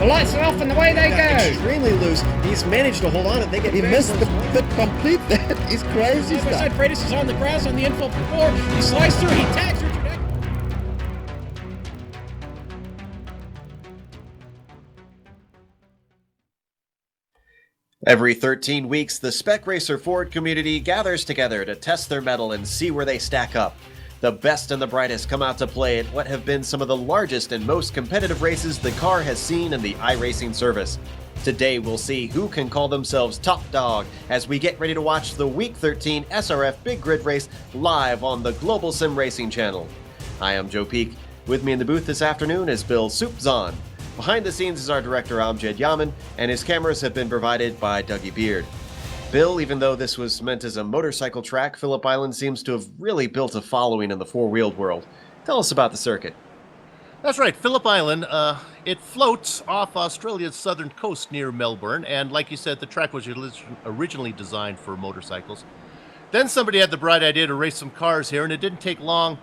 The lights are off and away they go. Extremely loose. He's managed to hold on. He missed the bit complete. That is crazy stuff. Side Freitas is on the grass on the infield before. He slides through. He tags Richard. Every 13 weeks, the Spec Racer Ford community gathers together to test their mettle and see where they stack up. The best and the brightest come out to play at what have been some of the largest and most competitive races the car has seen in the iRacing service. Today we'll see who can call themselves top dog as we get ready to watch the Week 13 SRF Big Grid Race live on the Global Sim Racing channel. I am Joe Peak. With me in the booth this afternoon is Bill Soupzon. Behind the scenes is our director Amjad Yaman, and his cameras have been provided by Dougie Beard. Bill, even though this was meant as a motorcycle track, Phillip Island seems to have really built a following in the four-wheeled world. Tell us about the circuit. That's right, Phillip Island. It floats off Australia's southern coast near Melbourne, and like you said, the track was originally designed for motorcycles. Then somebody had the bright idea to race some cars here, and it didn't take long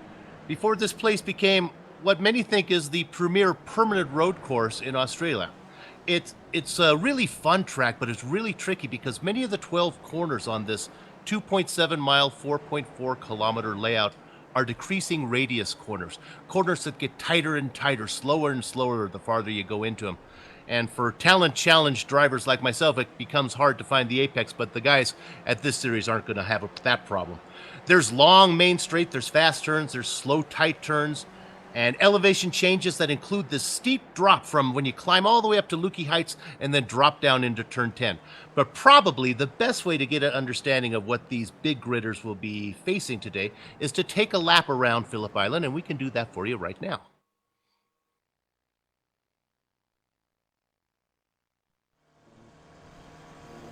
before this place became what many think is the premier permanent road course in Australia. It's a really fun track, but it's really tricky because many of the 12 corners on this 2.7 mile, 4.4 kilometer layout are decreasing radius corners that get tighter and tighter, slower and slower the farther you go into them. And for talent challenged drivers like myself, it becomes hard to find the apex, but the guys at this series aren't going to have that problem. There's long main straight, there's fast turns, there's slow tight turns, and elevation changes that include this steep drop from when you climb all the way up to Lukey Heights and then drop down into turn 10. But probably the best way to get an understanding of what these big gridders will be facing today is to take a lap around Phillip Island, and we can do that for you right now.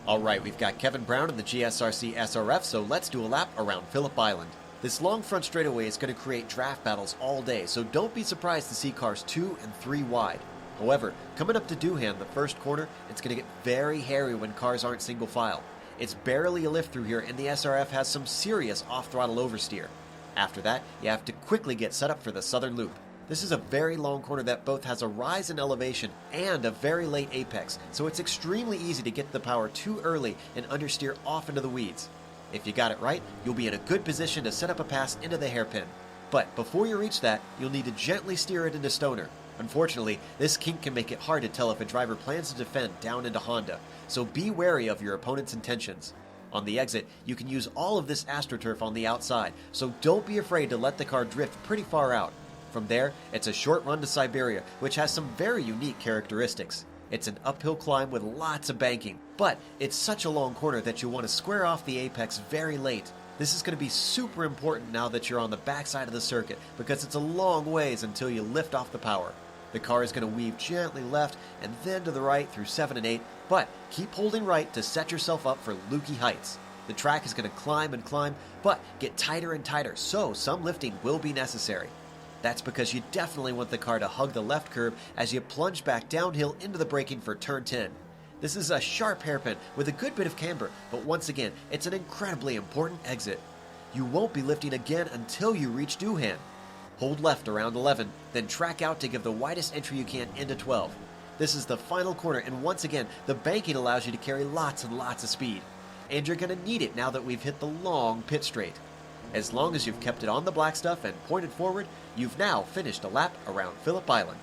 All right, we've got Kevin Brown in the GSRC SRF, so let's do a lap around Phillip Island. This long front straightaway is going to create draft battles all day, so don't be surprised to see cars 2 and 3 wide. However, coming up to Doohan, the first corner, it's going to get very hairy when cars aren't single file. It's barely a lift through here, and the SRF has some serious off-throttle oversteer. After that, you have to quickly get set up for the southern loop. This is a very long corner that both has a rise in elevation and a very late apex, so it's extremely easy to get the power too early and understeer off into the weeds. If you got it right, you'll be in a good position to set up a pass into the hairpin. But before you reach that, you'll need to gently steer it into Stoner. Unfortunately, this kink can make it hard to tell if a driver plans to defend down into Honda, so be wary of your opponent's intentions. On the exit, you can use all of this AstroTurf on the outside, so don't be afraid to let the car drift pretty far out. From there, it's a short run to Siberia, which has some very unique characteristics. It's an uphill climb with lots of banking, but it's such a long corner that you'll want to square off the apex very late. This is going to be super important now that you're on the backside of the circuit, because it's a long ways until you lift off the power. The car is going to weave gently left and then to the right through 7 and 8, but keep holding right to set yourself up for Lukey Heights. The track is going to climb and climb, but get tighter and tighter, so some lifting will be necessary. That's because you definitely want the car to hug the left curb as you plunge back downhill into the braking for turn 10. This is a sharp hairpin with a good bit of camber, but once again, it's an incredibly important exit. You won't be lifting again until you reach Doohan. Hold left around 11, then track out to give the widest entry you can into 12. This is the final corner, and once again, the banking allows you to carry lots and lots of speed. And you're going to need it now that we've hit the long pit straight. As long as you've kept it on the black stuff and pointed forward, you've now finished a lap around Phillip Island.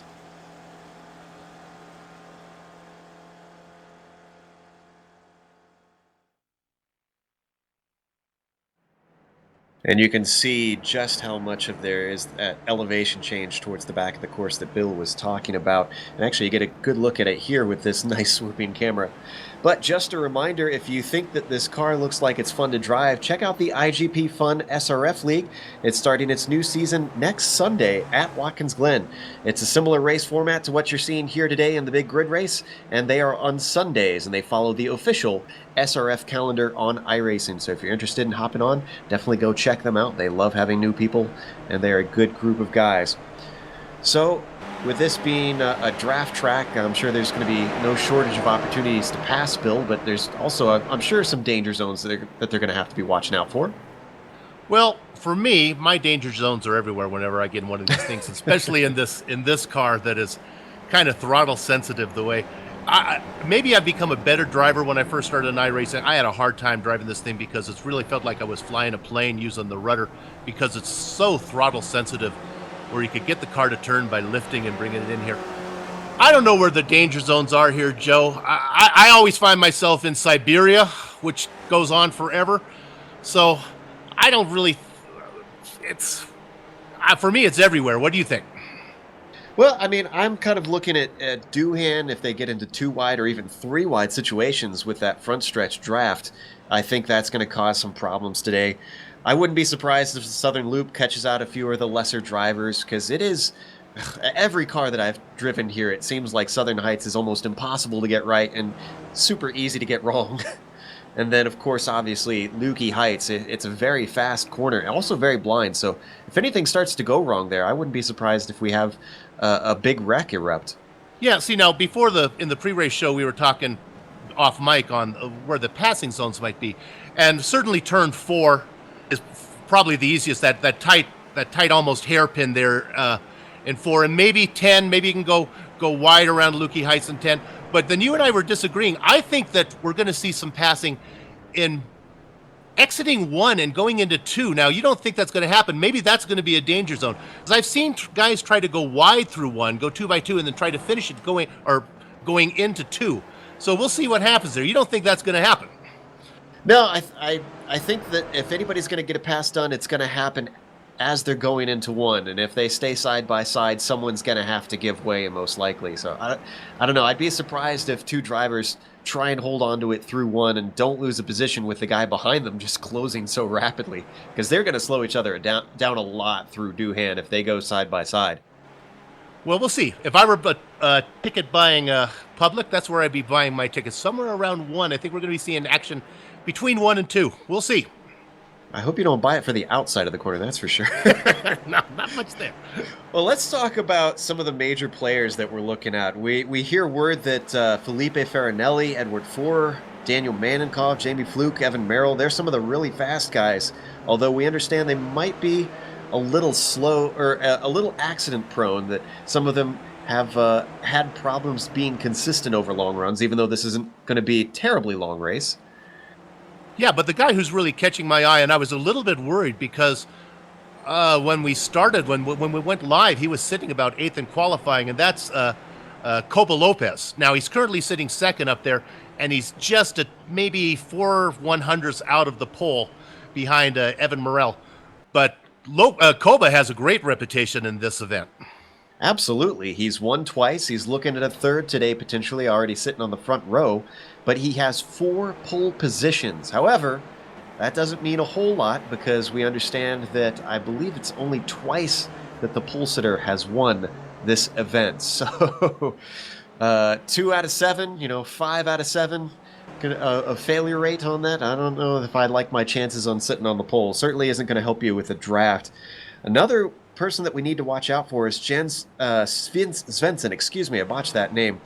And you can see just how much of there is that elevation change towards the back of the course that Bill was talking about. And actually you get a good look at it here with this nice swooping camera. But just a reminder, if you think that this car looks like it's fun to drive, check out the IGP Fun SRF League. It's starting its new season next Sunday at Watkins Glen. It's a similar race format to what you're seeing here today in the big grid race, and they are on Sundays, and they follow the official SRF calendar on iRacing. So if you're interested in hopping on, definitely go check them out. They love having new people, and they're a good group of guys. So with this being a draft track, I'm sure there's going to be no shortage of opportunities to pass Bill, but there's also, I'm sure, some danger zones that they're going to have to be watching out for. Well, for me, my danger zones are everywhere whenever I get in one of these things, especially in this car that is kind of throttle sensitive the way. Maybe I've become a better driver when I first started in iRacing. I had a hard time driving this thing because it's really felt like I was flying a plane using the rudder because it's so throttle sensitive where you could get the car to turn by lifting and bringing it in here. I don't know where the danger zones are here, Joe. I always find myself in Siberia, which goes on forever. So I don't really, for me, it's everywhere. What do you think? Well, I mean, I'm kind of looking at Doohan if they get into 2 wide or even 3 wide situations with that front stretch draft. I think that's going to cause some problems today. I wouldn't be surprised if the Southern Loop catches out a few of the lesser drivers, because it is every car that I've driven here, it seems like Southern Heights is almost impossible to get right and super easy to get wrong. And then, of course, obviously, Lukey Heights, it's a very fast corner, and also very blind. So if anything starts to go wrong there, I wouldn't be surprised if we have a big wreck erupt. Yeah, see, now, before in the pre-race show, we were talking off mic on where the passing zones might be. And certainly turn 4 is probably the easiest, that tight almost hairpin there in 4. And maybe 10, maybe you can go wide around Lukey Heights in 10. But then you and I were disagreeing. I think that we're going to see some passing in exiting 1 and going into 2. Now, you don't think that's going to happen. Maybe that's going to be a danger zone. Because I've seen guys try to go wide through 1, go 2 by 2, and then try to finish it going into 2. So we'll see what happens there. You don't think that's going to happen? No, I think that if anybody's going to get a pass done, it's going to happen as they're going into 1. And if they stay side by side, someone's going to have to give way, most likely. So I don't know. I'd be surprised if 2 drivers try and hold on to it through 1 and don't lose a position with the guy behind them just closing so rapidly, because they're going to slow each other down a lot through Doohan if they go side by side. Well, we'll see. If I were ticket buying public, that's where I'd be buying my tickets. Somewhere around 1. I think we're going to be seeing action between 1 and 2. We'll see. I hope you don't buy it for the outside of the corner, that's for sure. No, not much there. Well, let's talk about some of the major players that we're looking at. We hear word that Felipe Farinelli, Edward Forer, Daniel Manenkov, Jamie Fluke, Evan Merrill, they're some of the really fast guys, although we understand they might be a little slow or a little accident prone, that some of them have had problems being consistent over long runs, even though this isn't going to be a terribly long race. Yeah, but the guy who's really catching my eye, and I was a little bit worried because when we started, when we went live, he was sitting about 8th in qualifying, and that's Coba Lopez. Now, he's currently sitting 2nd up there, and he's just at maybe 4/100ths out of the pole behind Evan Morel. But Coba has a great reputation in this event. Absolutely. He's won twice. He's looking at a 3rd today, potentially already sitting on the front row. But he has 4 pole positions. However, that doesn't mean a whole lot, because we understand that I believe it's only twice that the pole sitter has won this event. So 2 out of 7, 5 out of 7, a failure rate on that. I don't know if I like my chances on sitting on the pole. Certainly isn't going to help you with a draft. Another person that we need to watch out for is Jens Svensson. Excuse me, I botched that name.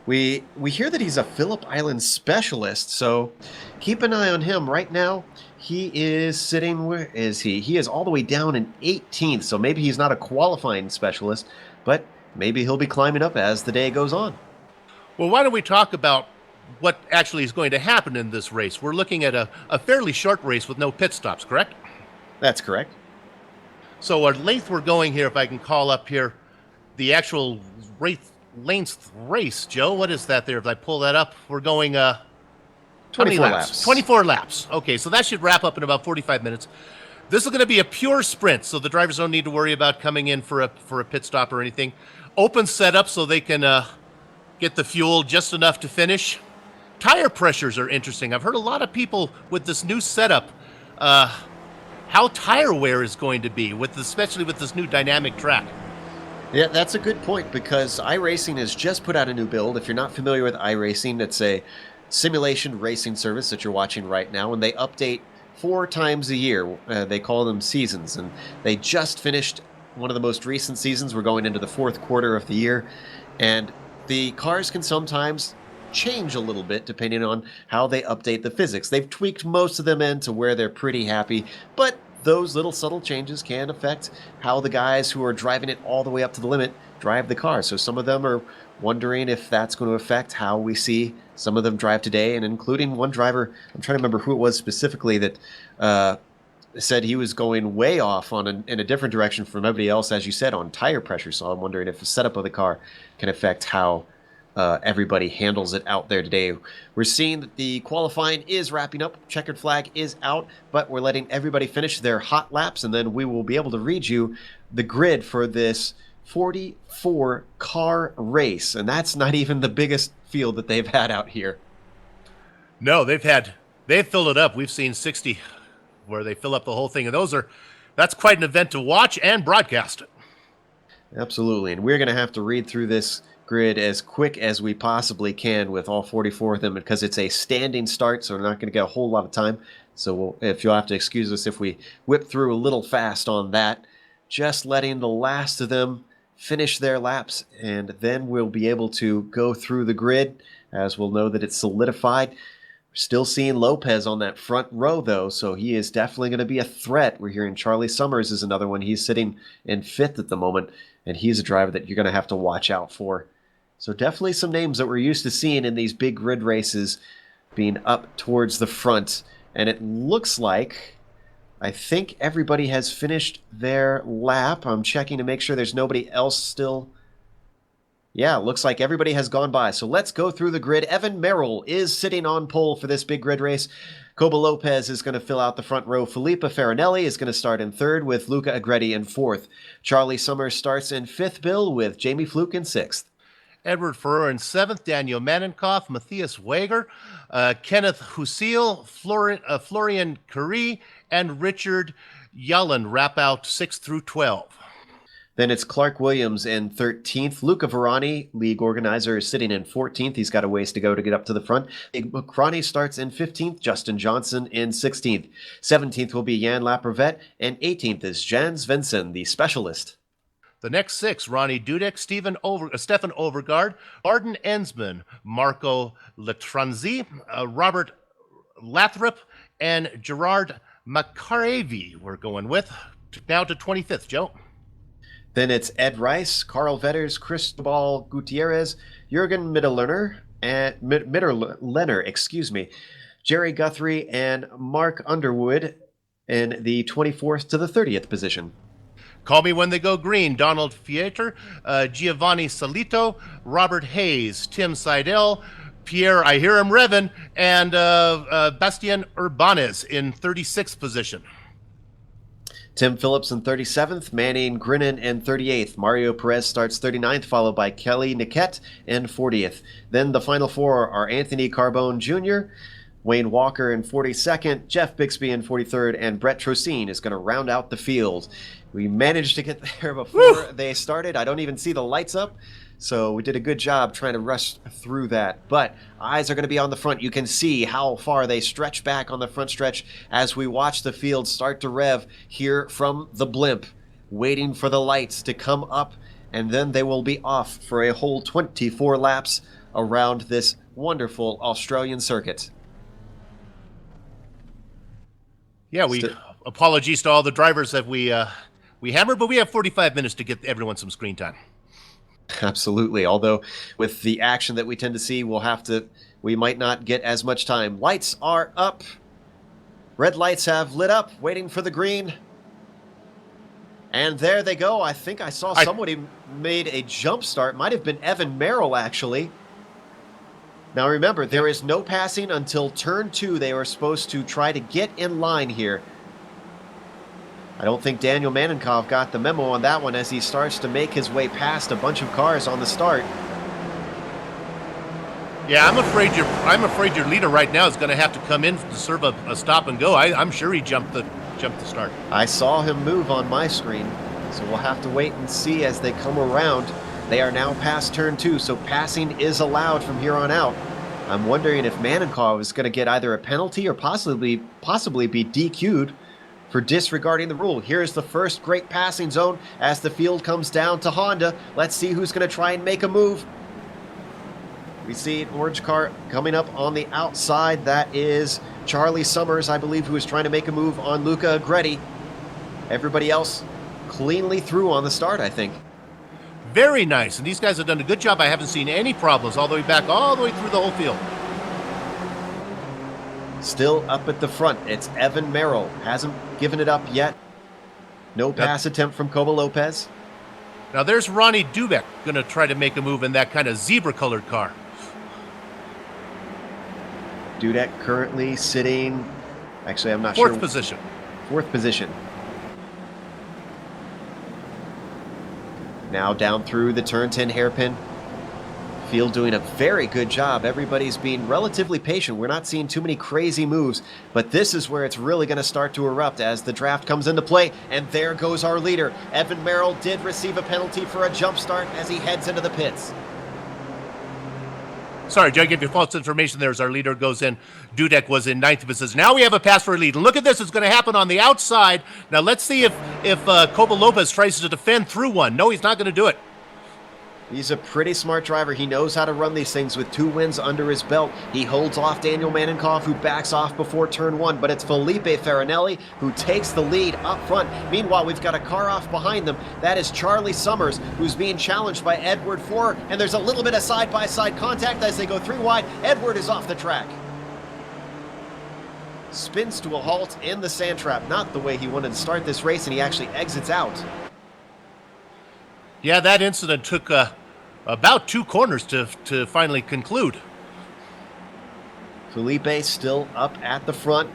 We hear that he's a Phillip Island specialist, so keep an eye on him. Right now, he is sitting, where is he? He is all the way down in 18th, so maybe he's not a qualifying specialist, but maybe he'll be climbing up as the day goes on. Well, why don't we talk about what actually is going to happen in this race? We're looking at a fairly short race with no pit stops, correct? That's correct. So our length we're going here, if I can call up here, the actual length race, Joe, what is that there? If I pull that up, we're going 24 laps. 24 laps. Okay, so that should wrap up in about 45 minutes. This is going to be a pure sprint, so the drivers don't need to worry about coming in for a pit stop or anything. Open setup so they can get the fuel just enough to finish. Tire pressures are interesting. I've heard a lot of people with this new setup, how tire wear is going to be, especially with this new dynamic track. Yeah, that's a good point, because iRacing has just put out a new build. If you're not familiar with iRacing, it's a simulation racing service that you're watching right now, and they update 4 times a year. They call them seasons, and they just finished one of the most recent seasons. We're going into the 4th quarter of the year, and the cars can sometimes change a little bit depending on how they update the physics. They've tweaked most of them in to where they're pretty happy, but those little subtle changes can affect how the guys who are driving it all the way up to the limit drive the car. So some of them are Wondering if that's going to affect how we see some of them drive today, and including one driver, I'm trying to remember who it was specifically, that said he was going way off in a different direction from everybody else, as you said, on tire pressure. So I'm wondering if the setup of the car can affect how everybody handles it out there today. We're seeing that the qualifying is wrapping up. Checkered flag is out, but we're letting everybody finish their hot laps, and then we will be able to read you the grid for this 44 car race. And that's not even the biggest field that they've had out here. No, they've filled it up. We've seen 60 where they fill up the whole thing, and that's quite an event to watch and broadcast. Absolutely, and we're going to have to read through this grid as quick as we possibly can with all 44 of them, because it's a standing start, so we're not going to get a whole lot of time. So if you'll have to excuse us if we whip through a little fast on that, just letting the last of them finish their laps, and then we'll be able to go through the grid as we'll know that it's solidified. We're still seeing Lopez on that front row, though, so he is definitely going to be a threat. We're hearing Charlie Summers is another one. He's sitting in 5th at the moment, and he's a driver that you're going to have to watch out for. So definitely some names that we're used to seeing in these big grid races being up towards the front. And it looks like, I think everybody has finished their lap. I'm checking to make sure there's nobody else still. Yeah, looks like everybody has gone by. So let's go through the grid. Evan Merrill is sitting on pole for this big grid race. Coba Lopez is going to fill out the front row. Felipe Farinelli is going to start in 3rd with Luca Agretti in 4th. Charlie Summers starts in 5th, Bill, with Jamie Fluke in 6th. Edward Ferrer in 7th, Daniel Manenkoff, Matthias Wager, Kenneth Husil, Florian Curie, and Richard Yellen wrap out 6th through 12. Then it's Clark Williams in 13th. Luca Verani, league organizer, is sitting in 14th. He's got a ways to go to get up to the front. Macrani starts in 15th. Justin Johnson in 16th. 17th will be Jan Laprevet. And 18th is Jan Svensson, the specialist. The next 6, Ronnie Dudek, Stefan Overgaard, Arden Ensman, Marco Letranzi, Robert Lathrop, and Gerard Makarevi we're going with. Now to 25th, Joe. Then it's Ed Rice, Carl Vetters, Cristobal Gutierrez, Jürgen Mitterlehner, Jerry Guthrie, and Mark Underwood in the 24th to the 30th position. Call me when they go green. Donald Fieter, Giovanni Salito, Robert Hayes, Tim Seidel, Pierre, I hear him revving, and Bastien Urbanez in 36th position. Tim Phillips in 37th, Manning Grinnan in 38th. Mario Perez starts 39th, followed by Kelly Niquette in 40th. Then the final 4 are Anthony Carbone Jr., Wayne Walker in 42nd, Jeff Bixby in 43rd, and Brett Trocine is going to round out the field. We managed to get there before they started. I don't even see the lights up, so we did a good job trying to rush through that. But eyes are going to be on the front. You can see how far they stretch back on the front stretch as we watch the field start to rev here from the blimp, waiting for the lights to come up, and then they will be off for a whole 24 laps around this wonderful Australian circuit. Yeah, apologies to all the drivers that we hammered, but we have 45 minutes to get everyone some screen time. Absolutely. Although with the action that we tend to see, we might not get as much time. Lights are up. Red lights have lit up, waiting for the green. And there they go. I think I saw somebody made a jump start. Might have been Evan Merrill, actually. Now remember, there is no passing until turn 2. They are supposed to try to get in line here. I don't think Daniel Manenkov got the memo on that one as he starts to make his way past a bunch of cars on the start. Yeah, I'm afraid your leader right now is going to have to come in to serve a stop and go. I'm sure he jumped the start. I saw him move on my screen, so we'll have to wait and see as they come around. They are now past turn 2, so passing is allowed from here on out. I'm wondering if Manenkov is going to get either a penalty or possibly be DQ'd for disregarding the rule. Here's the first great passing zone as the field comes down to Honda. Let's see who's going to try and make a move. We see an orange car coming up on the outside. That is Charlie Summers, I believe, who is trying to make a move on Luca Agretti. Everybody else cleanly through on the start, I think. Very nice. And these guys have done a good job. I haven't seen any problems all the way back, all the way through the whole field. Still up at the front, it's Evan Merrill. Hasn't given it up yet. No pass attempt from Cobo Lopez. Now there's Ronnie Dubek going to try to make a move in that kind of zebra-colored car. Dudek currently sitting, actually I'm not sure. Fourth position. Fourth position. Now down through the turn 10 hairpin. Field doing a very good job. Everybody's being relatively patient. We're not seeing too many crazy moves, but this is where it's really going to start to erupt as the draft comes into play. And there goes our leader. Evan Merrill did receive a penalty for a jump start as he heads into the pits. Sorry, Joe, I gave you false information there as our leader goes in. Dudek was in ninth position. Now we have a pass for a lead. And look at this. It's going to happen on the outside. Now let's see if Cobo Lopez tries to defend through one. No, he's not going to do it. He's a pretty smart driver. He knows how to run these things with 2 wins under his belt. He holds off Daniel Manenkov, who backs off before turn 1, but it's Felipe Farinelli who takes the lead up front. Meanwhile, we've got a car off behind them. That is Charlie Summers, who's being challenged by Edward Forer, and there's a little bit of side-by-side contact as they go 3 wide. Edward is off the track. Spins to a halt in the sand trap. Not the way he wanted to start this race, and he actually exits out. Yeah, that incident took about 2 corners to finally conclude. Felipe still up at the front,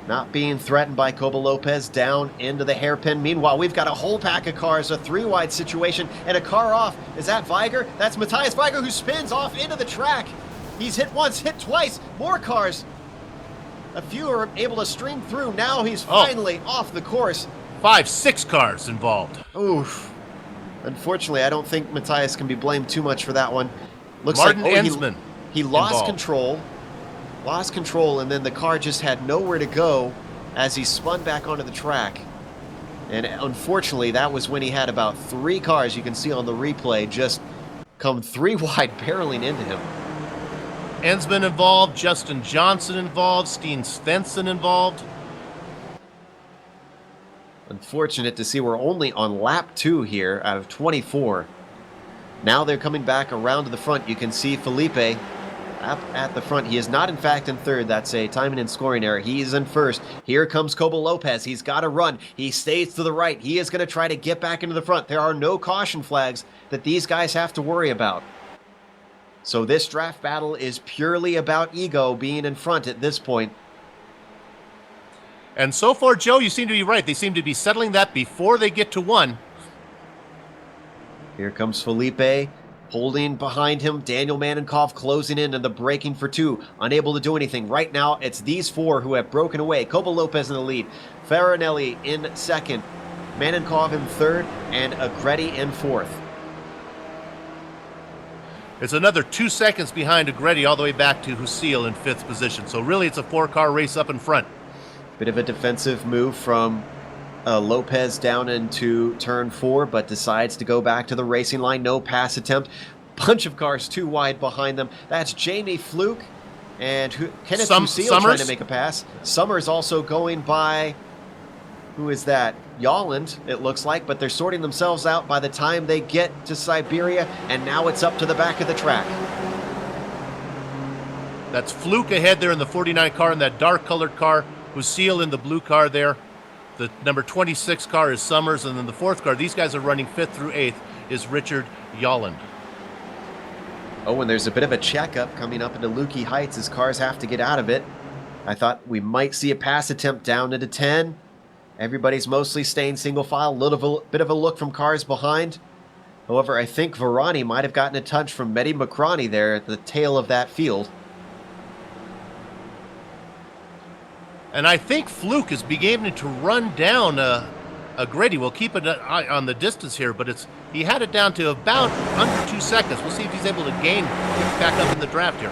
not being threatened by Cobo Lopez down into the hairpin. Meanwhile, we've got a whole pack of cars, a 3-wide situation, and a car off. Is that Weiger? That's Matthias Weiger, who spins off into the track. He's hit once, hit twice, more cars. A few are able to stream through. Now he's finally off the course. 5, 6 cars involved. Oof. Unfortunately, I don't think Matthias can be blamed too much for that one. Looks Martin like Ensman he lost involved. control, and then the car just had nowhere to go as he spun back onto the track. And unfortunately, that was when he had about 3 cars, you can see on the replay, just come 3 wide, barreling into him. Ensman involved, Justin Johnson involved, Steen Svensson involved. Unfortunate to see we're only on lap 2 here out of 24. Now they're coming back around to the front. You can see Felipe up at the front. He is not, in fact, in third. That's a timing and scoring error. He is in first. Here comes Cobo Lopez. He's got to run. He stays to the right. He is going to try to get back into the front. There are no caution flags that these guys have to worry about. So this draft battle is purely about ego being in front at this point. And so far, Joe, you seem to be right. They seem to be settling that before they get to 1. Here comes Felipe, holding behind him. Daniel Manenkov closing in and the braking for 2. Unable to do anything. Right now, it's these 4 who have broken away. Cobo Lopez in the lead. Farinelli in second. Manenkov in third. And Agretti in fourth. It's another 2 seconds behind Agretti all the way back to Husil in 5th position. So really, it's a 4-car race up in front. Bit of a defensive move from Lopez down into turn 4, but decides to go back to the racing line. No pass attempt. Bunch of cars 2 wide behind them. That's Jamie Fluke and Kenneth Husil trying to make a pass. Summers also going by, who is that? Yolland, it looks like, but they're sorting themselves out by the time they get to Siberia, and now it's up to the back of the track. That's Fluke ahead there in the 49 car, in that dark-colored car. Husil in the blue car there. The number 26 car is Summers, and then the 4th car, these guys are running 5th through 8th, is Richard Yolland. Oh, and there's a bit of a checkup coming up into Lukey Heights as cars have to get out of it. I thought we might see a pass attempt down into 10. Everybody's mostly staying single file. A bit of a look from cars behind. However, I think Varani might have gotten a touch from Mehdi Makrani there at the tail of that field. And I think Fluke is beginning to run down Agretti. We'll keep an eye on the distance here, but he had it down to about under 2 seconds. We'll see if he's able to gain back up in the draft here.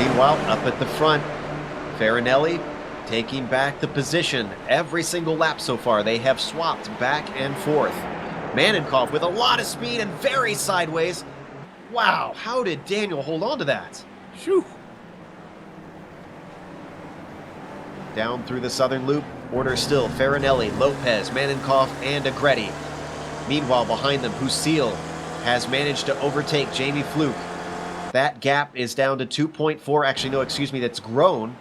Meanwhile, up at the front, Farinelli taking back the position. Every single lap so far, they have swapped back and forth. Manenkov with a lot of speed and very sideways. Wow, how did Daniel hold on to that? Phew. Down through the southern loop, order still. Farinelli, Lopez, Manenkov, and Agretti. Meanwhile, behind them, Husil has managed to overtake Jamie Fluke. That gap is down to 2.4. Actually, no, excuse me, that's grown.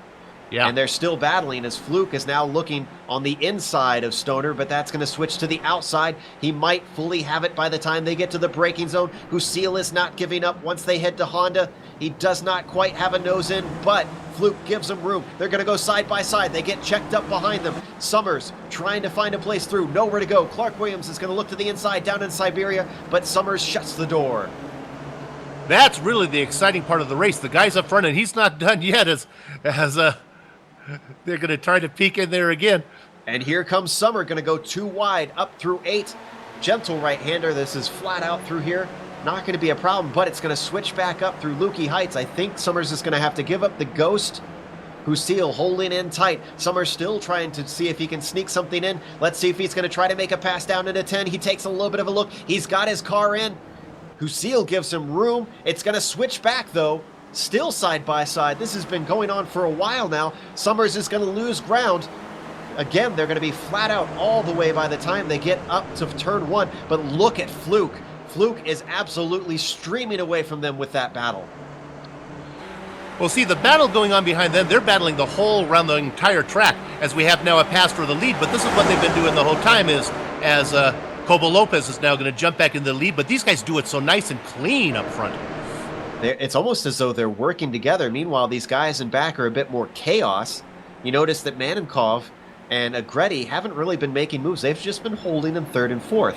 Yeah. And they're still battling as Fluke is now looking on the inside of Stoner, but that's going to switch to the outside. He might fully have it by the time they get to the braking zone. Husil is not giving up once they head to Honda. He does not quite have a nose in, but Fluke gives them room. They're going to go side by side. They get checked up behind them. Summers trying to find a place through. Nowhere to go. Clark Williams is going to look to the inside down in Siberia, but Summers shuts the door. That's really the exciting part of the race. The guy's up front, and he's not done yet as they're going to try to peek in there again. And here comes Summer, going to go 2 wide, up through 8. Gentle right-hander. This is flat out through here. Not going to be a problem, but it's going to switch back up through Lukey Heights. I think Summers is going to have to give up the Ghost. Husil holding in tight. Summers still trying to see if he can sneak something in. Let's see if he's going to try to make a pass down into 10. He takes a little bit of a look. He's got his car in. Husil gives him room. It's going to switch back, though. Still side by side. This has been going on for a while now. Summers is going to lose ground. Again, they're going to be flat out all the way by the time they get up to turn 1. But look at Fluke. Fluke is absolutely streaming away from them with that battle. Well, see, the battle going on behind them, they're battling the whole around the entire track as we have now a pass for the lead. But this is what they've been doing the whole time is as Cobo Lopez is now going to jump back in the lead. But these guys do it so nice and clean up front. It's almost as though they're working together. Meanwhile, these guys in back are a bit more chaos. You notice that Manenkov and Agretti haven't really been making moves. They've just been holding in 3rd and 4th.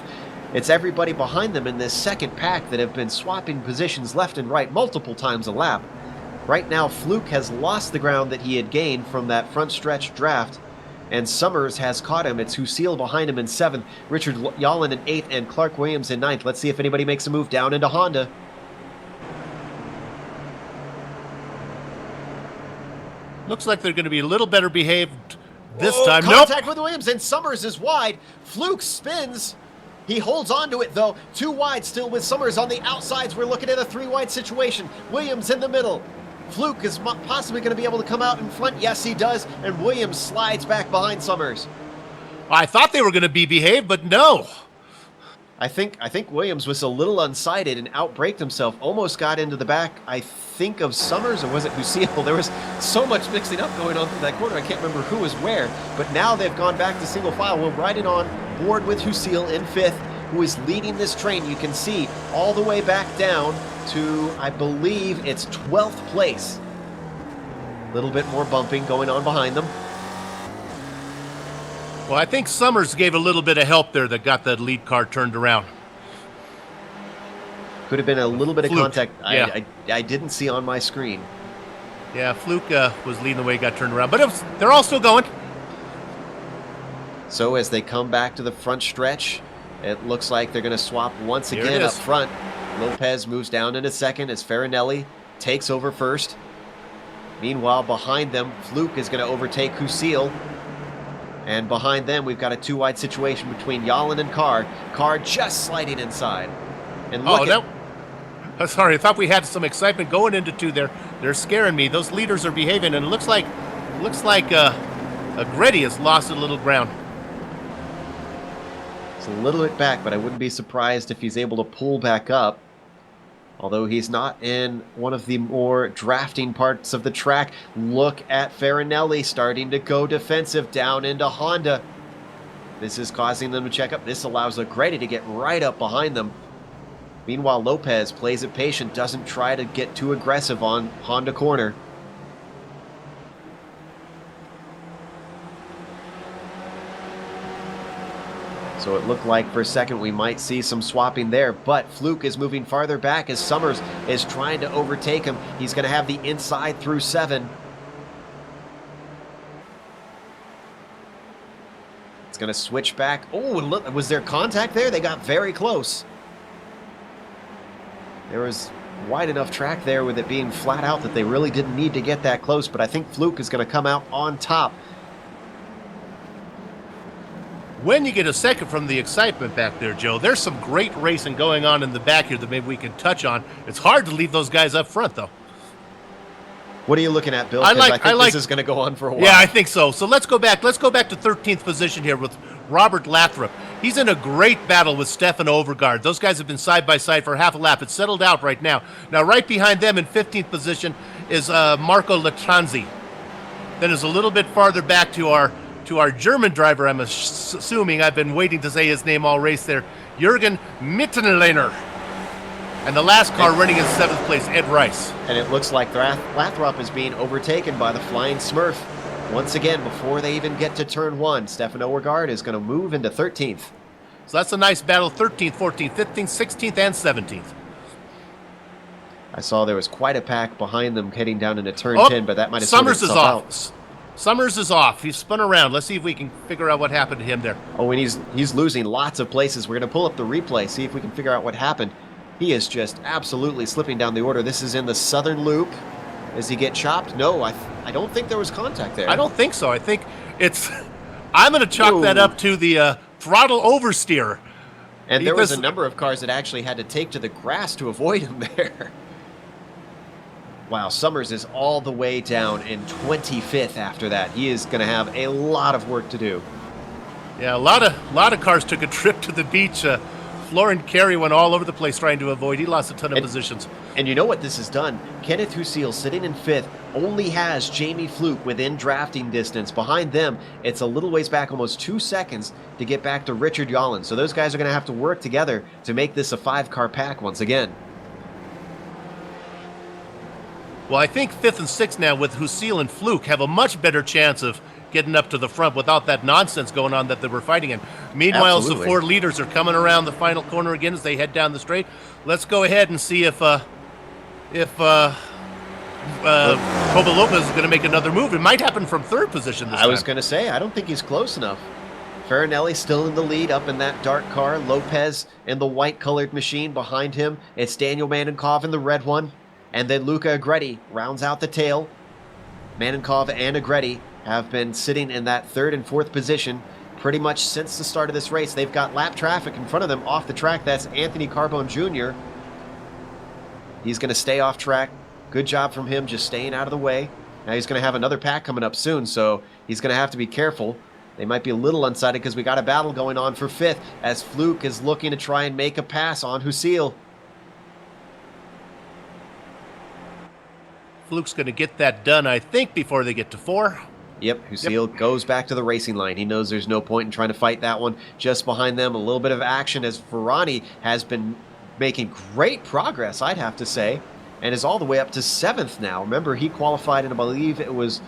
It's everybody behind them in this second pack that have been swapping positions left and right multiple times a lap. Right now, Fluke has lost the ground that he had gained from that front stretch draft, and Summers has caught him. It's Husil behind him in 7th, Richard Yallen in 8th, and Clark Williams in 9th. Let's see if anybody makes a move down into Honda. Looks like they're going to be a little better behaved this time. Contact with Williams, and Summers is wide. Fluke spins. He holds on to it, though. 2 wide still with Summers on the outsides. We're looking at a 3 wide situation. Williams in the middle. Fluke is possibly going to be able to come out in front. Yes, he does. And Williams slides back behind Summers. I thought they were going to be behaved, but no. I think Williams was a little unsighted and outbraked himself. Almost got into the back, I think, of Summers, or was it Husil? There was so much mixing up going on through that corner. I can't remember who was where. But now they've gone back to single file. We're riding on board with Husil in 5th, who is leading this train. You can see all the way back down to, I believe, it's 12th place. A little bit more bumping going on behind them. Well, I think Summers gave a little bit of help there that got that lead car turned around. Could have been a little bit of Fluke. contact. Yeah. I didn't see on my screen. Yeah, Fluke was leading the way, got turned around. But they're all still going. So as they come back to the front stretch, it looks like they're going to swap once Here again it up is. front. Lopez moves down into 2nd as Farinelli takes over 1st. Meanwhile, behind them, Fluke is going to overtake Husil. And behind them, we've got a 2 wide situation between Yallen and Carr. Carr just sliding inside. And look sorry, I thought we had some excitement going into 2 there. They're scaring me. Those leaders are behaving, and it looks like Agretti has lost a little ground. It's a little bit back, but I wouldn't be surprised if he's able to pull back up. Although he's not in one of the more drafting parts of the track. Look at Farinelli starting to go defensive down into Honda. This is causing them to check up. This allows Agretti to get right up behind them. Meanwhile, Lopez plays it patient, doesn't try to get too aggressive on Honda corner. So it looked like for a second we might see some swapping there, but Fluke is moving farther back as Summers is trying to overtake him. He's going to have the inside through 7. It's going to switch back. Oh, look, was there contact there? They got very close. There was wide enough track there with it being flat out that they really didn't need to get that close, but I think Fluke is going to come out on top. When you get a second from the excitement back there, Joe, there's some great racing going on in the back here that maybe we can touch on. It's hard to leave those guys up front, though. What are you looking at, Bill? I think this is going to go on for a while. Yeah, I think so. So let's go back. Let's go back to 13th position here with Robert Lathrop. He's in a great battle with Stefan Overgaard. Those guys have been side by side for half a lap. It's settled out right now. Now, right behind them in 15th position is Marco Latranzi. Then is a little bit farther back to our German driver. I'm assuming I've been waiting to say his name all race there. Jürgen Mittenlehner. And the last car running in 7th place, Ed Rice. And it looks like Lathrop is being overtaken by the Flying Smurf. Once again, before they even get to turn 1, Stefan Overgaard is going to move into 13th. So that's a nice battle, 13th, 14th, 15th, 16th, and 17th. I saw there was quite a pack behind them heading down into turn 10, but that might have Summers is off. Out. Summers is off. He's spun around. Let's see if we can figure out what happened to him there. Oh, and he's losing lots of places. We're going to pull up the replay, see if we can figure out what happened. He is just absolutely slipping down the order. This is in the southern loop. Does he get chopped? No, I don't think there was contact there. I don't think so. I think it's... I'm going to chalk that up to the throttle oversteer. And there was a number of cars that actually had to take to the grass to avoid him there. Wow, Summers is all the way down in 25th after that. He is going to have a lot of work to do. Yeah, a lot of cars took a trip to the beach. Florent Carey went all over the place trying to avoid. He lost a ton of positions. And you know what this has done? Kenneth Husil, sitting in 5th, only has Jamie Fluke within drafting distance. Behind them, it's a little ways back, almost 2 seconds, to get back to Richard Yolland. So those guys are going to have to work together to make this a 5-car pack once again. Well, I think 5th and 6th now with Husil and Fluke have a much better chance of getting up to the front without that nonsense going on that they were fighting in. Meanwhile, the 4 leaders are coming around the final corner again as they head down the straight. Let's go ahead and see if Coba Lopez is going to make another move. It might happen from 3rd position this time. I was going to say, I don't think he's close enough. Farinelli still in the lead up in that dark car. Lopez in the white-colored machine behind him. It's Daniel Manenkov in the red one. And then Luca Agretti rounds out the tail. Manenkov and Agretti have been sitting in that 3rd and 4th position pretty much since the start of this race. They've got lap traffic in front of them off the track. That's Anthony Carbone Jr. He's going to stay off track. Good job from him just staying out of the way. Now he's going to have another pack coming up soon, so he's going to have to be careful. They might be a little unsighted because we got a battle going on for 5th as Fluke is looking to try and make a pass on Husil. Fluke's going to get that done, I think, before they get to 4. Yep, Husil goes back to the racing line. He knows there's no point in trying to fight that one. Just behind them, a little bit of action as Ferrani has been making great progress, I'd have to say, and is all the way up to 7th now. Remember, he qualified in, I believe it was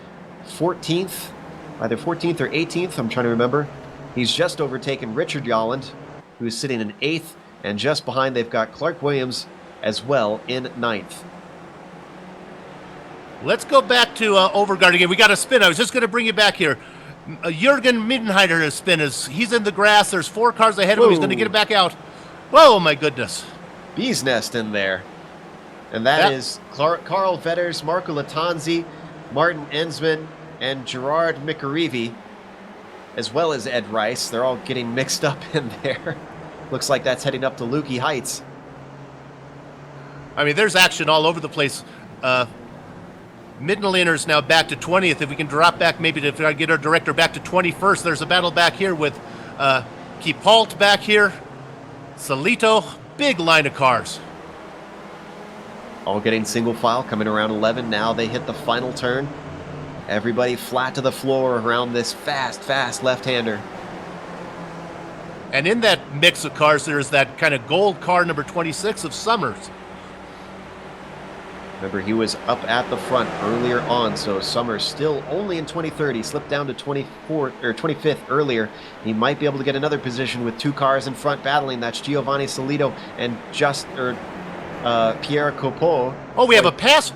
14th, either 14th or 18th, I'm trying to remember. He's just overtaken Richard Yolland, who is sitting in 8th, and just behind they've got Clark Williams as well in 9th. Let's go back to Overgaard again. We got a spin. I was just going to bring you back here. Jürgen Mittenheider has spin. He's in the grass. There's 4 cars ahead of him. He's going to get it back out. Whoa, my goodness. Bee's nest in there. And that is Carl Vetters, Marco Lattanzi, Martin Ensman, and Gerard Mikarivi, as well as Ed Rice. They're all getting mixed up in there. Looks like that's heading up to Lukey Heights. I mean, there's action all over the place. Mittenlehner's now back to 20th. If we can drop back maybe to get our director back to 21st. There's a battle back here with Kipalt back here. Salito. Big line of cars. All getting single file, coming around 11. Now they hit the final turn. Everybody flat to the floor around this fast left-hander. And in that mix of cars, there's that kind of gold car number 26 of Summers. Remember, he was up at the front earlier on, so Summers still only in 23rd. He slipped down to 24th or 25th earlier. He might be able to get another position with 2 cars in front battling. That's Giovanni Salito and Pierre Copeau. Oh, we have a pass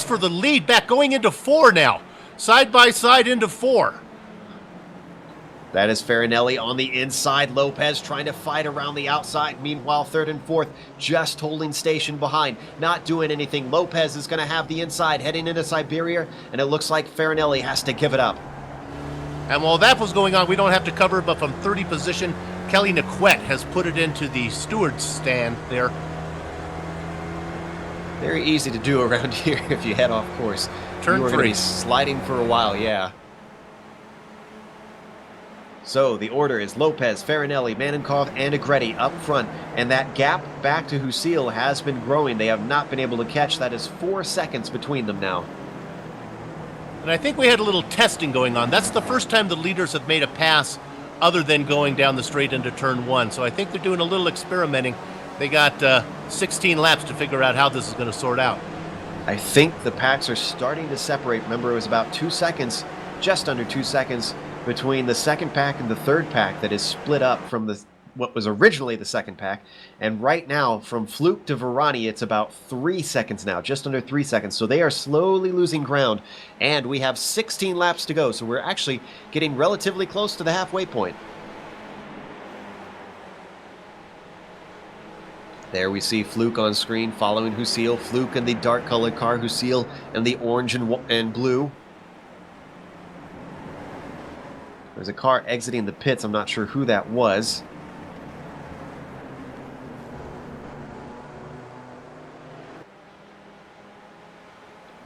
for the lead back going into 4 now. Side by side into 4. That is Farinelli on the inside. Lopez trying to fight around the outside. Meanwhile, 3rd and 4th just holding station behind. Not doing anything. Lopez is going to have the inside heading into Siberia, and it looks like Farinelli has to give it up. And while that was going on, we don't have to cover, but from 30 position, Kelly Niquette has put it into the steward's stand there. Very easy to do around here if you head off course. Turn 3. You are going to be sliding for a while, yeah. So the order is Lopez, Farinelli, Manenkov, and Agretti up front. And that gap back to Husil has been growing. They have not been able to catch. That is 4 seconds between them now. And I think we had a little testing going on. That's the first time the leaders have made a pass other than going down the straight into turn 1. So I think they're doing a little experimenting. They got 16 laps to figure out how this is going to sort out. I think the packs are starting to separate. Remember, it was about 2 seconds, just under 2 seconds, between the second pack and the third pack that is split up from what was originally the second pack. And right now, from Fluke to Varani, it's about 3 seconds now, just under 3 seconds. So they are slowly losing ground, and we have 16 laps to go. So we're actually getting relatively close to the halfway point. There we see Fluke on screen following Husil. Fluke in the dark colored car, Husil in the orange and blue. There's a car exiting the pits. I'm not sure who that was.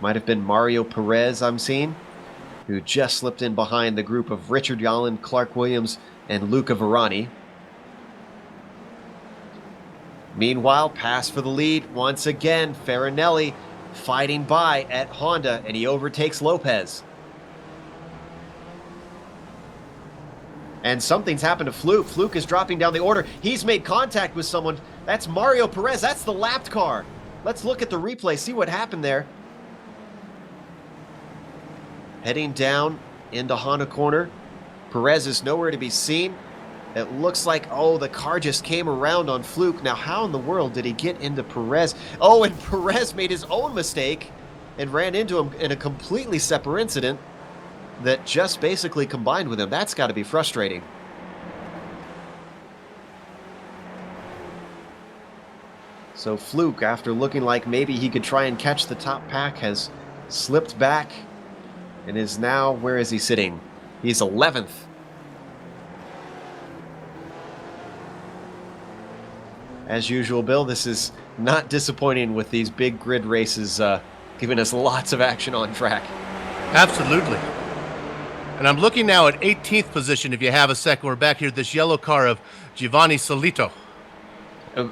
Might have been Mario Perez, I'm seeing, who just slipped in behind the group of Richard Yallen, Clark Williams, and Luca Varani. Meanwhile, pass for the lead. Once again, Farinelli fighting by at Honda, and he overtakes Lopez. And something's happened to Fluke. Fluke is dropping down the order. He's made contact with someone. That's Mario Perez. That's the lapped car. Let's look at the replay, see what happened there. Heading down into Honda corner. Perez is nowhere to be seen. It looks like, oh, the car just came around on Fluke. Now, how in the world did he get into Perez? Oh, and Perez made his own mistake and ran into him in a completely separate incident that just basically combined with him. That's got to be frustrating. So Fluke, after looking like maybe he could try and catch the top pack, has slipped back and is now, where is he sitting? He's 11th. As usual, Bill, this is not disappointing with these big grid races giving us lots of action on track. Absolutely. And I'm looking now at 18th position, if you have a second. We're back here, this yellow car of Giovanni Solito.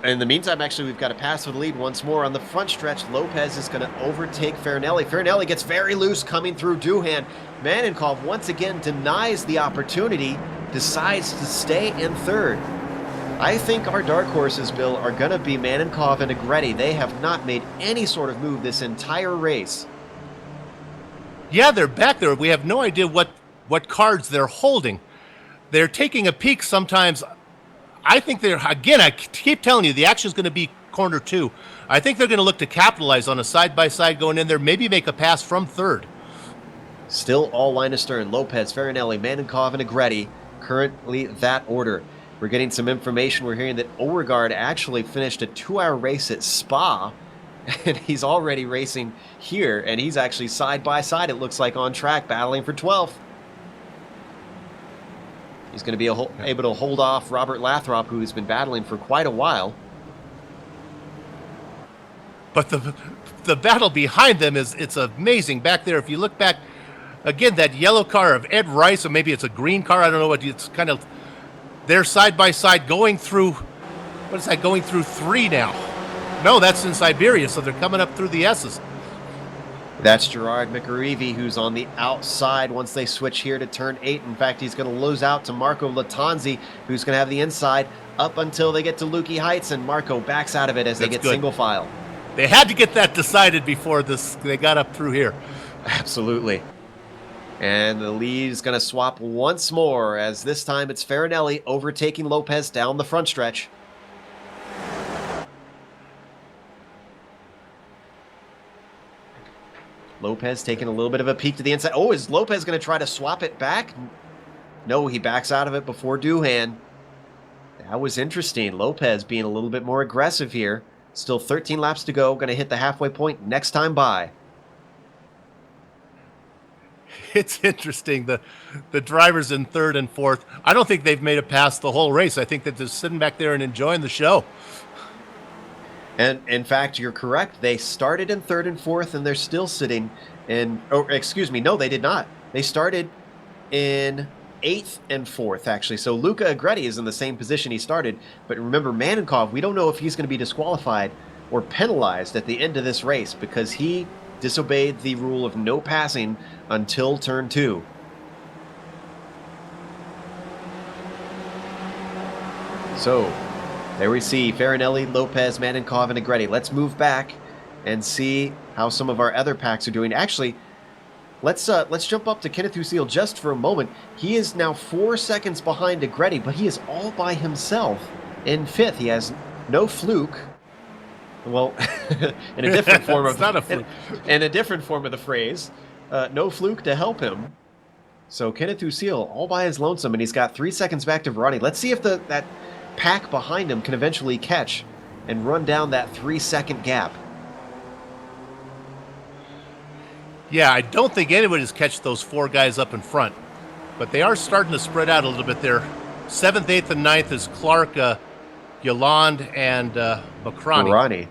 In the meantime, actually, we've got a pass for the lead once more. On the front stretch, Lopez is going to overtake Farinelli. Farinelli gets very loose coming through Duhan. Manenkov once again denies the opportunity, decides to stay in third. I think our dark horses, Bill, are going to be Manenkov and Agretti. They have not made any sort of move this entire race. Yeah, they're back there. We have no idea what cards they're holding. They're taking a peek sometimes. I think they're, again, I keep telling you, the action is going to be corner 2. I think they're going to look to capitalize on a side-by-side going in there, maybe make a pass from third. Still all line astern. Lopez, Farinelli, Manenkov, and Agretti. Currently that order. We're getting some information. We're hearing that Beauregard actually finished a 2-hour race at Spa, and he's already racing here, and he's actually side-by-side, it looks like, on track, battling for 12th. He's going to be able to hold off Robert Lathrop, who has been battling for quite a while. But the battle behind them it's amazing. Back there, if you look back, again, that yellow car of Ed Rice, or maybe it's a green car, I don't know what, it's kind of, they're side by side going through, what is that, going through 3 now? No, that's in Siberia, so they're coming up through the S's. That's Gerard McAreevy, who's on the outside once they switch here to turn 8. In fact, he's going to lose out to Marco Latanzi, who's going to have the inside up until they get to Lukey Heights, and Marco backs out of it as they get single file. They had to get that decided before they got up through here. Absolutely. And the lead is going to swap once more, as this time it's Farinelli overtaking Lopez down the front stretch. Lopez taking a little bit of a peek to the inside. Oh, is Lopez going to try to swap it back? No, he backs out of it before Duhan. That was interesting. Lopez being a little bit more aggressive here. Still 13 laps to go. Going to hit the halfway point next time by. It's interesting. The drivers in third and fourth, I don't think they've made it past the whole race. I think that they're sitting back there and enjoying the show. And in fact, you're correct. They started in third and fourth, and they're still sitting in. Oh, excuse me. No, they did not. They started in 8th and 4th, actually. So Luca Agretti is in the same position he started. But remember, Manenkov, we don't know if he's going to be disqualified or penalized at the end of this race because he disobeyed the rule of no passing until turn 2. So, there we see Farinelli, Lopez, Manenkov, and Agretti. Let's move back and see how some of our other packs are doing. Actually, let's jump up to Kenneth Lucille just for a moment. He is now 4 seconds behind Agretti, but he is all by himself in 5th. He has no fluke. Well, in a different form of not a fluke. In a different form of the phrase, no fluke to help him. So Kenneth Lucille all by his lonesome, and he's got 3 seconds back to Verani. Let's see if that pack behind him can eventually catch and run down that 3-second gap. Yeah, I don't think anybody's catch those 4 guys up in front, but they are starting to spread out a little bit there. 7th, 8th, and 9th is Clark, Yolande, and Macrani.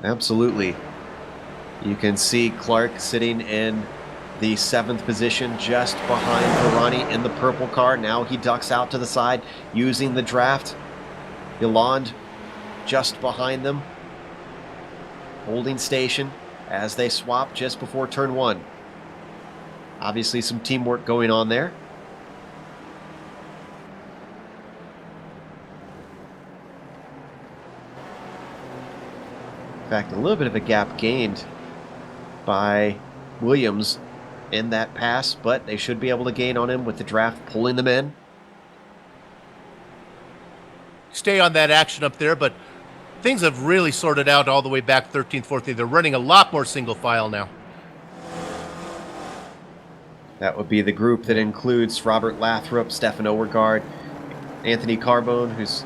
Absolutely. You can see Clark sitting in the 7th position just behind Verani in the purple car. Now he ducks out to the side using the draft. Yolande just behind them, holding station as they swap just before turn 1. Obviously some teamwork going on there. In fact, a little bit of a gap gained by Williams in that pass, but they should be able to gain on him with the draft pulling them in. Stay on that action up there, but things have really sorted out all the way back 13th, 14th. They're running a lot more single file now. That would be the group that includes Robert Lathrop, Stefan Overgaard, Anthony Carbone, who's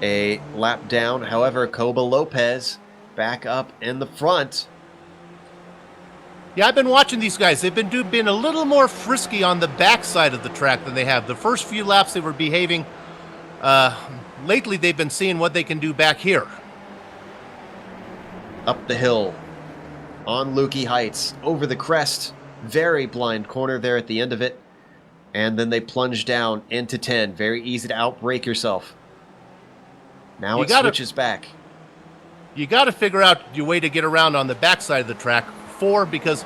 a lap down. However, Coba Lopez back up in the front. Yeah, I've been watching these guys. They've been a little more frisky on the backside of the track than they have. The first few laps they were behaving. Lately they've been seeing what they can do back here. Up the hill, on Lukey Heights, over the crest. Very blind corner there at the end of it. And then they plunge down into 10. Very easy to outbrake yourself. Now switches back. You got to figure out your way to get around on the backside of the track. 4, because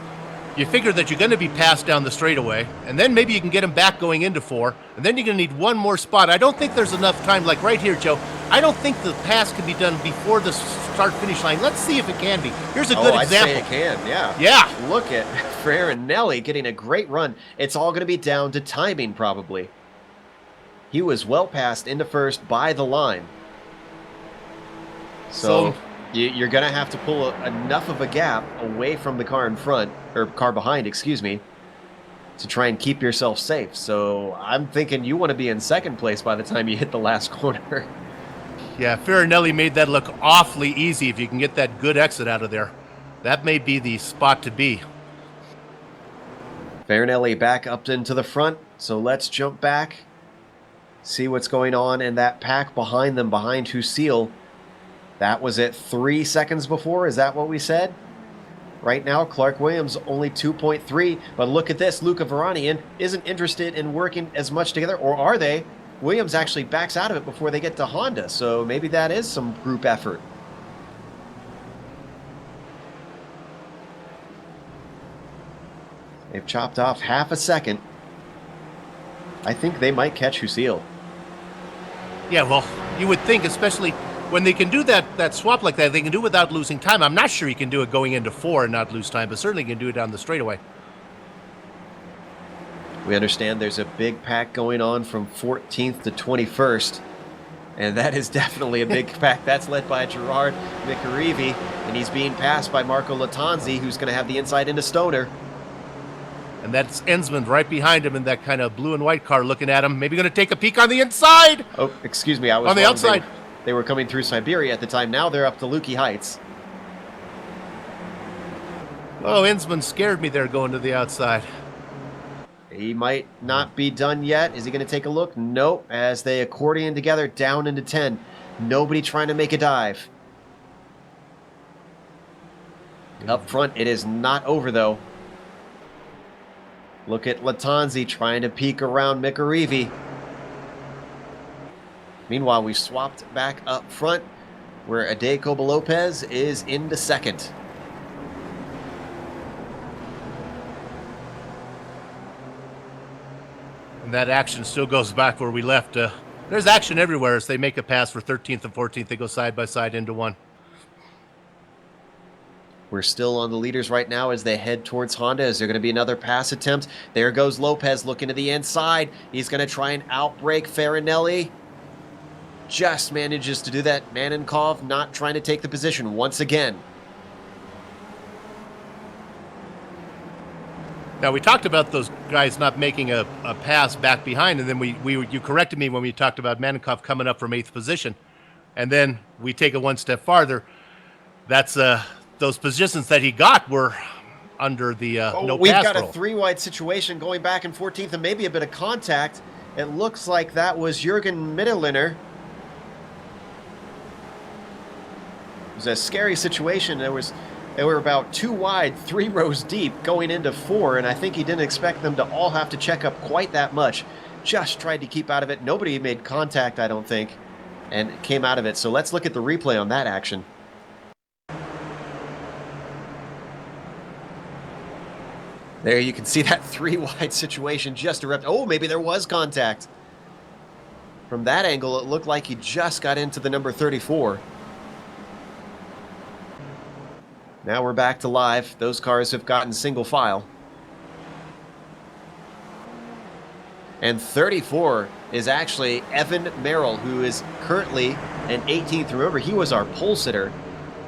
you figure that you're going to be passed down the straightaway, and then maybe you can get them back going into 4, and then you're going to need one more spot. I don't think there's enough time, like right here, Joe. I don't think the pass can be done before the start-finish line. Let's see if it can be. Here's a good example. I'd say it can, yeah. Yeah. Look at Farinelli getting a great run. It's all going to be down to timing, probably. He was well passed into first by the line. So you're going to have to pull enough of a gap away from the car in front, or car behind, excuse me, to try and keep yourself safe. So I'm thinking you want to be in second place by the time you hit the last corner. Yeah, Farinelli made that look awfully easy if you can get that good exit out of there. That may be the spot to be. Farinelli back up into the front, so let's jump back, see what's going on in that pack behind them, behind Lucille. That was at 3 seconds before, is that what we said? Right now, Clark Williams only 2.3, but look at this, Luca Verani isn't interested in working as much together, or are they? Williams actually backs out of it before they get to Honda, so maybe that is some group effort. They've chopped off half a second. I think they might catch Lucille. Yeah, well, you would think, especially when they can do that swap like that, they can do it without losing time. I'm not sure you can do it going into 4 and not lose time, but certainly you can do it down the straightaway. We understand there's a big pack going on from 14th to 21st, and that is definitely a big pack. That's led by Gerard McAreevy, and he's being passed by Marco Latanzi, who's going to have the inside into Stoner. And that's Ensman right behind him in that kind of blue and white car looking at him. Maybe going to take a peek on the inside. Oh, excuse me. I was on the wrong. outside. They were coming through Siberia at the time. Now they're up to Lukey Heights. Oh, Ensman scared me there going to the outside. He might not be done yet. Is he going to take a look? Nope. As they accordion together down into 10. Nobody trying to make a dive. Up front, it is not over, though. Look at Latanzi trying to peek around Mikarivi. Meanwhile, we swapped back up front where Ade Lopez is into second. And that action still goes back where we left. There's action everywhere as they make a pass for 13th and 14th. They go side by side into one. We're still on the leaders right now as they head towards Honda. Is there going to be another pass attempt? There goes Lopez looking to the inside. He's going to try and outbreak Farinelli. Just manages to do that. Manenkov not trying to take the position once again. Now, we talked about those guys not making a pass back behind, and then you corrected me when we talked about Manenkov coming up from 8th position. And then we take it one step farther. That's those positions that he got were under the no pass rule. We've got a 3-wide situation going back in 14th and maybe a bit of contact. It looks like that was Jürgen Mitterlehner. It was a scary situation. They were about 2 wide, 3 rows deep going into 4, and I think he didn't expect them to all have to check up quite that much. Just tried to keep out of it. Nobody made contact, I don't think, and came out of it. So let's look at the replay on that action. There you can see that 3-wide situation just erupted. Oh, maybe there was contact. From that angle, it looked like he just got into the number 34. Now we're back to live. Those cars have gotten single file. And 34 is actually Evan Merrill, who is currently an 18th. Remember, he was our pole sitter.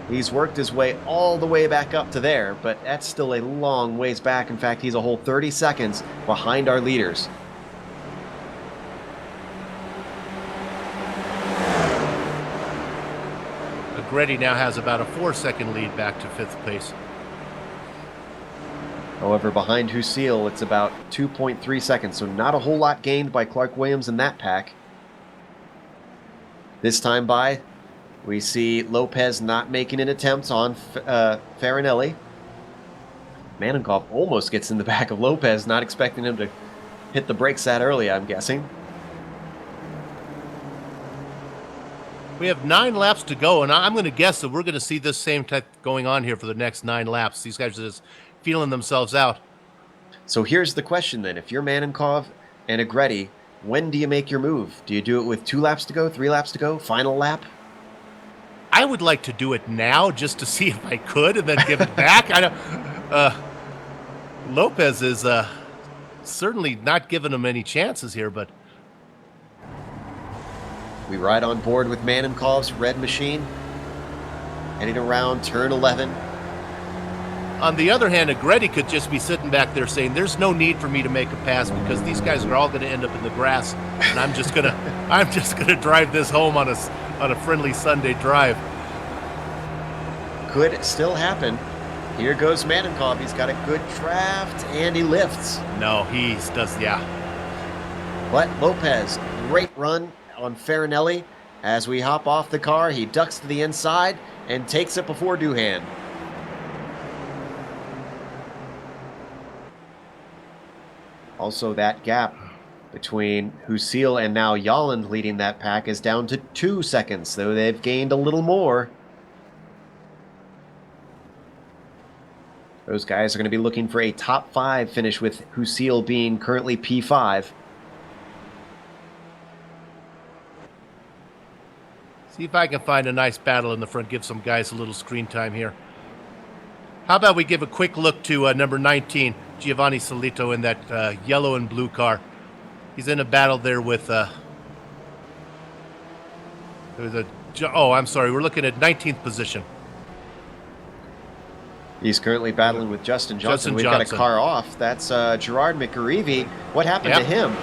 He's worked his way all the way back up to there, but that's still a long ways back. In fact, he's a whole 30 seconds behind our leaders. Agretti now has about a 4-second lead back to 5th place. However, behind Husil, it's about 2.3 seconds, so not a whole lot gained by Clark Williams in that pack. This time by, we see Lopez not making an attempt on Farinelli. Manenkov almost gets in the back of Lopez, not expecting him to hit the brakes that early, I'm guessing. We have 9 laps to go, and I'm going to guess that we're going to see this same type going on here for the next 9 laps. These guys are just feeling themselves out. So here's the question then. If you're Manenkov and Agretti, when do you make your move? Do you do it with 2 laps to go, 3 laps to go, final lap? I would like to do it now just to see if I could and then give it back. I don't. Lopez is certainly not giving him any chances here, but we ride on board with Manenkov's red machine, heading around turn 11. On the other hand, Agretti could just be sitting back there saying, "There's no need for me to make a pass because these guys are all going to end up in the grass, and I'm just gonna drive this home on a friendly Sunday drive." Could still happen. Here goes Manenkov. He's got a good draft, and he lifts. No, yeah. But Lopez, great run on Farinelli. As we hop off the car, he ducks to the inside and takes it before Duhan. Also, that gap between Husil and now Yolland leading that pack is down to 2 seconds, though they've gained a little more. Those guys are going to be looking for a top 5 finish, with Husil being currently P5. See if I can find a nice battle in the front, give some guys a little screen time here. How about we give a quick look to number 19, Giovanni Solito, in that yellow and blue car. He's in a battle there with... I'm sorry, we're looking at 19th position. He's currently battling with Justin Johnson. We've Johnson. got a car off. That's Gerard McGarivey. What happened to him?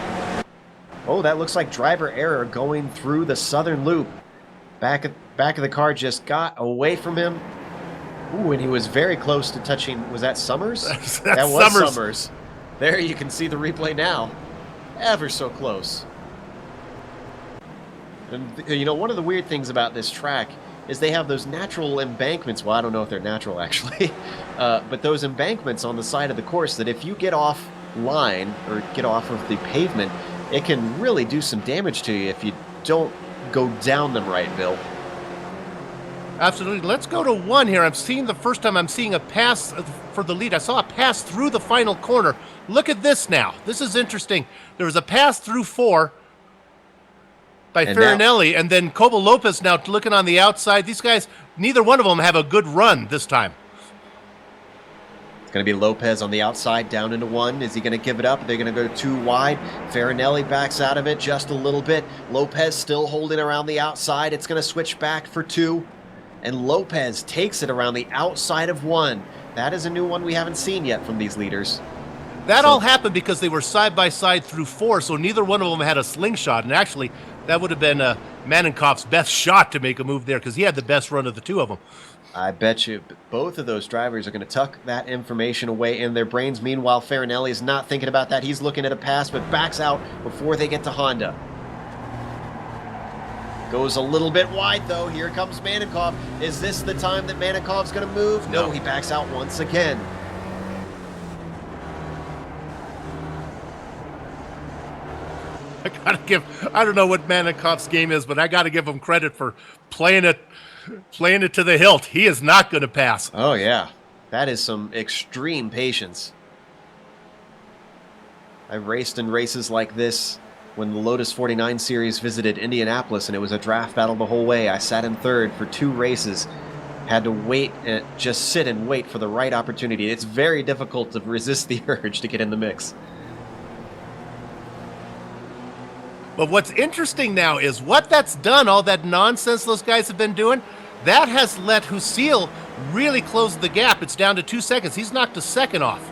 Oh, that looks like driver error going through the southern loop. Back of the car just got away from him. Ooh, and he was very close to touching... Was that Summers? That was Summers. There you can see the replay now. Ever so close. And, you know, one of the weird things about this track is they have those natural embankments. Well, I don't know if they're natural, actually. But those embankments on the side of the course that if you get off line or get off of the pavement, it can really do some damage to you if you don't go down them right, Bill. Absolutely. Let's go to 1 here. First time I'm seeing a pass for the lead. I saw a pass through the final corner. Look at this now. This is interesting. There was a pass through 4 by Farinelli, and then Cobo Lopez now looking on the outside. These guys, neither one of them have a good run this time. It's going to be Lopez on the outside, down into 1. Is he going to give it up? Are they going to go too wide? Farinelli backs out of it just a little bit. Lopez still holding around the outside. It's going to switch back for 2. And Lopez takes it around the outside of 1. That is a new one we haven't seen yet from these leaders. That all happened because they were side by side through 4, so neither one of them had a slingshot. And actually, that would have been Manenkoff's best shot to make a move there because he had the best run of the 2 of them. I bet you both of those drivers are going to tuck that information away in their brains. Meanwhile, Farinelli is not thinking about that. He's looking at a pass, but backs out before they get to Honda. Goes a little bit wide, though. Here comes Manenkoff. Is this the time that Manenkoff's going to move? No, he backs out once again. I don't know what Manenkoff's game is, but I got to give him credit for playing it to the hilt. He is not going to pass. Oh, yeah. That is some extreme patience. I've raced in races like this when the Lotus 49 Series visited Indianapolis, and it was a draft battle the whole way. I sat in 3rd for 2 races. Had to wait and just sit and wait for the right opportunity. It's very difficult to resist the urge to get in the mix. But what's interesting now is what that's done, all that nonsense those guys have been doing, that has let Husil really close the gap. It's down to 2 seconds. He's knocked a second off.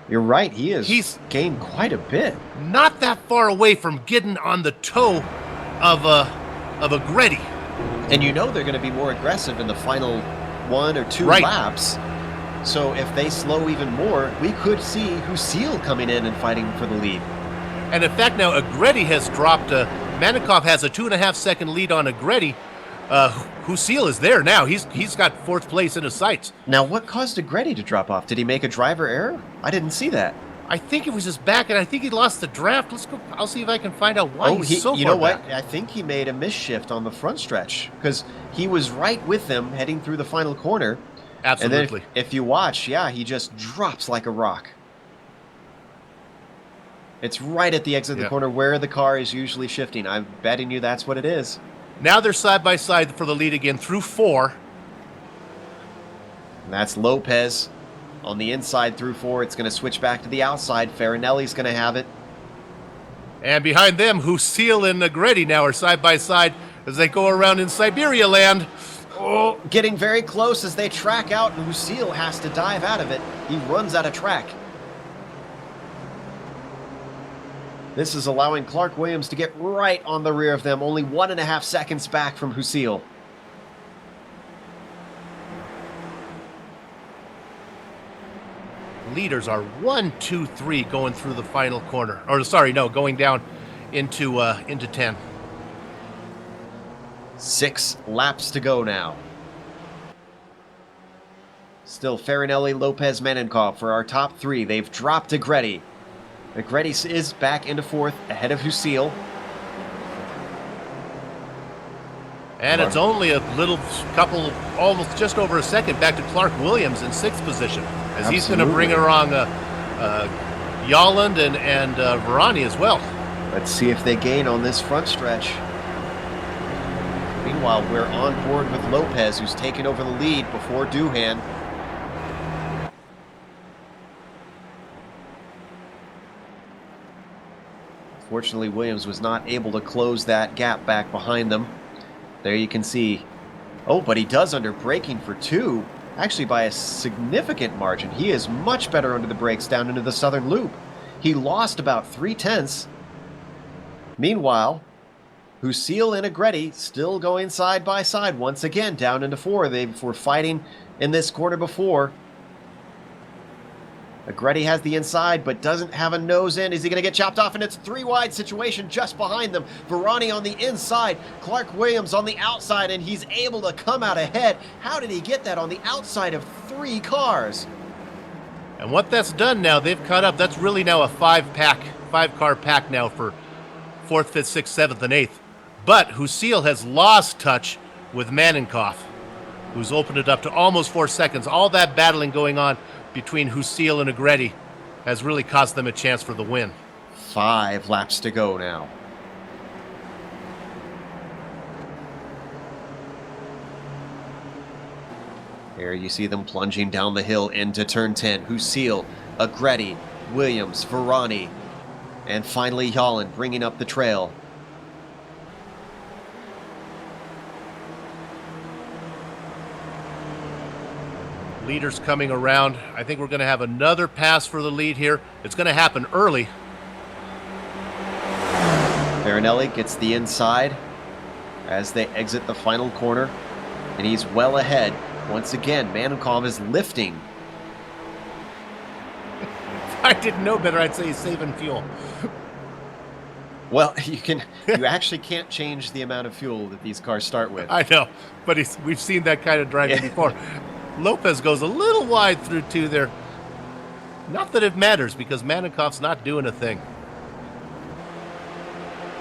You're right. He's gained quite a bit. Not that far away from getting on the toe of Agretti. And you know they're going to be more aggressive in the final 1 or 2 laps. So if they slow even more, we could see Husil coming in and fighting for the lead. And in fact, now Agretti has dropped. Manenkoff has a 2.5 second lead on Agretti. Husil is there now. He's got 4th place in his sights. Now, what caused Agretti to drop off? Did he make a driver error? I didn't see that. I think it was his back, and I think he lost the draft. Let's go. I'll see if I can find out why he's so far back. You know what? I think he made a misshift on the front stretch because he was right with them heading through the final corner. Absolutely. And then if you watch, he just drops like a rock. It's right at the exit of the corner where the car is usually shifting. I'm betting you that's what it is. Now they're side by side for the lead again through 4. And that's Lopez on the inside through 4. It's going to switch back to the outside. Farinelli's going to have it. And behind them, Husil and Agretti now are side by side as they go around in Siberia land. Oh, getting very close as they track out, and Husil has to dive out of it. He runs out of track. This is allowing Clark Williams to get right on the rear of them, only 1.5 seconds back from Husil. Leaders are 1, 2, 3 going through the final corner. Going down into 10. 6 laps to go now. Still Farinelli, Lopez, Manenkoff for our top 3. They've dropped Agretti. Agretti is back into 4th, ahead of Husil. And it's only a little couple, almost just over a second, back to Clark Williams in 6th position. As he's going to bring along Yolland and Varani as well. Let's see if they gain on this front stretch. Meanwhile, we're on board with Lopez, who's taken over the lead before Doohan. Fortunately, Williams was not able to close that gap back behind them. There you can see. Oh, but he does under braking for 2, actually by a significant margin. He is much better under the brakes down into the southern loop. He lost about 3/10. Meanwhile, Husil and Agretti still going side by side once again down into 4. They were fighting in this corner before. Agretti has the inside, but doesn't have a nose in. Is he going to get chopped off? And it's 3 wide situation just behind them. Varani on the inside, Clark Williams on the outside, and he's able to come out ahead. How did he get that on the outside of 3 cars? And what that's done now, they've caught up. That's really now a five-car pack now for 4th, 5th, 6th, 7th, and 8th. But Husil has lost touch with Manenkoff, who's opened it up to almost 4 seconds. All that battling going on between Husil and Agretti has really cost them a chance for the win. 5 laps to go now. Here you see them plunging down the hill into turn 10. Husil, Agretti, Williams, Varani, and finally Yalin bringing up the trail. Leaders coming around. I think we're going to have another pass for the lead here. It's going to happen early. Farinelli gets the inside as they exit the final corner, and he's well ahead. Once again, Manenkoff is lifting. If I didn't know better, I'd say he's saving fuel. Well, you actually can't change the amount of fuel that these cars start with. I know, but we've seen that kind of driving before. Lopez goes a little wide through 2 there. Not that it matters, because Manenkoff's not doing a thing.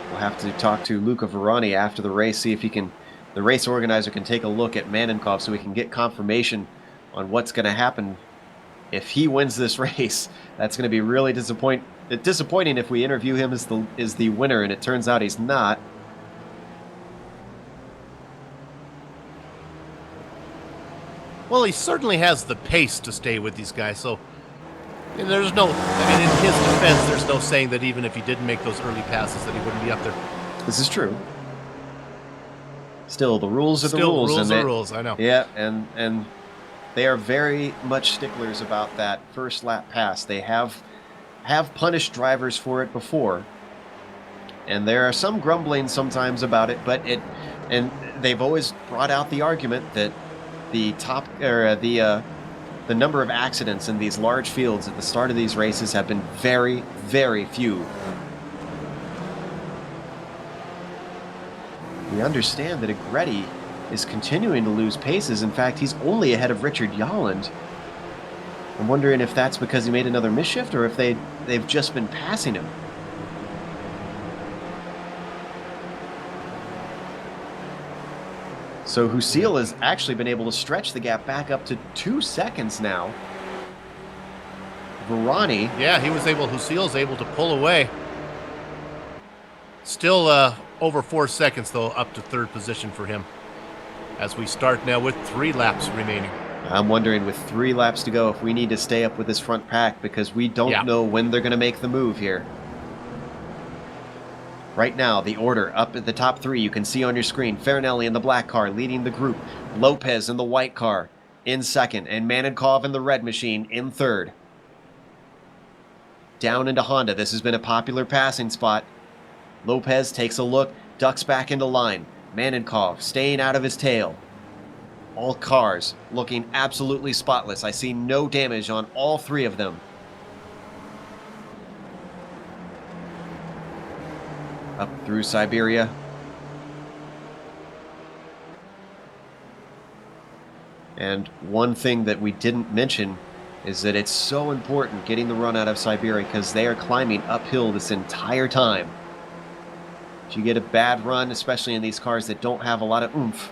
We'll have to talk to Luca Varani after the race, see if the race organizer can take a look at Manenkoff so we can get confirmation on what's going to happen if he wins this race. That's going to be really disappointing if we interview him as the winner and it turns out he's not. Well, he certainly has the pace to stay with these guys, so there's no, I mean, in his defense, there's no saying that even if he didn't make those early passes that he wouldn't be up there. This is true. Still, the rules are the rules. Rules are rules, I know. Yeah, and they are very much sticklers about that first lap pass. They have punished drivers for it before, and there are some grumbling sometimes about it, but they've always brought out the argument that the number of accidents in these large fields at the start of these races have been very, very few. We understand that Agretti is continuing to lose paces. In fact, he's only ahead of Richard Yalland. I'm wondering if that's because he made another misshift or if they've just been passing him. So Husil has actually been able to stretch the gap back up to 2 seconds now. Varani. Yeah, Husil's able to pull away. Still over 4 seconds, though, up to 3rd position for him. As we start now with 3 laps remaining. I'm wondering, with 3 laps to go, if we need to stay up with this front pack because we don't know when they're going to make the move here. Right now, the order up at the top 3, you can see on your screen. Farinelli in the black car leading the group. Lopez in the white car in 2nd. And Manenkoff in the red machine in 3rd. Down into Honda. This has been a popular passing spot. Lopez takes a look, ducks back into line. Manenkoff staying out of his tail. All cars looking absolutely spotless. I see no damage on all 3 of them. Up through Siberia. And one thing that we didn't mention is that it's so important getting the run out of Siberia because they are climbing uphill this entire time. If you get a bad run, especially in these cars that don't have a lot of oomph,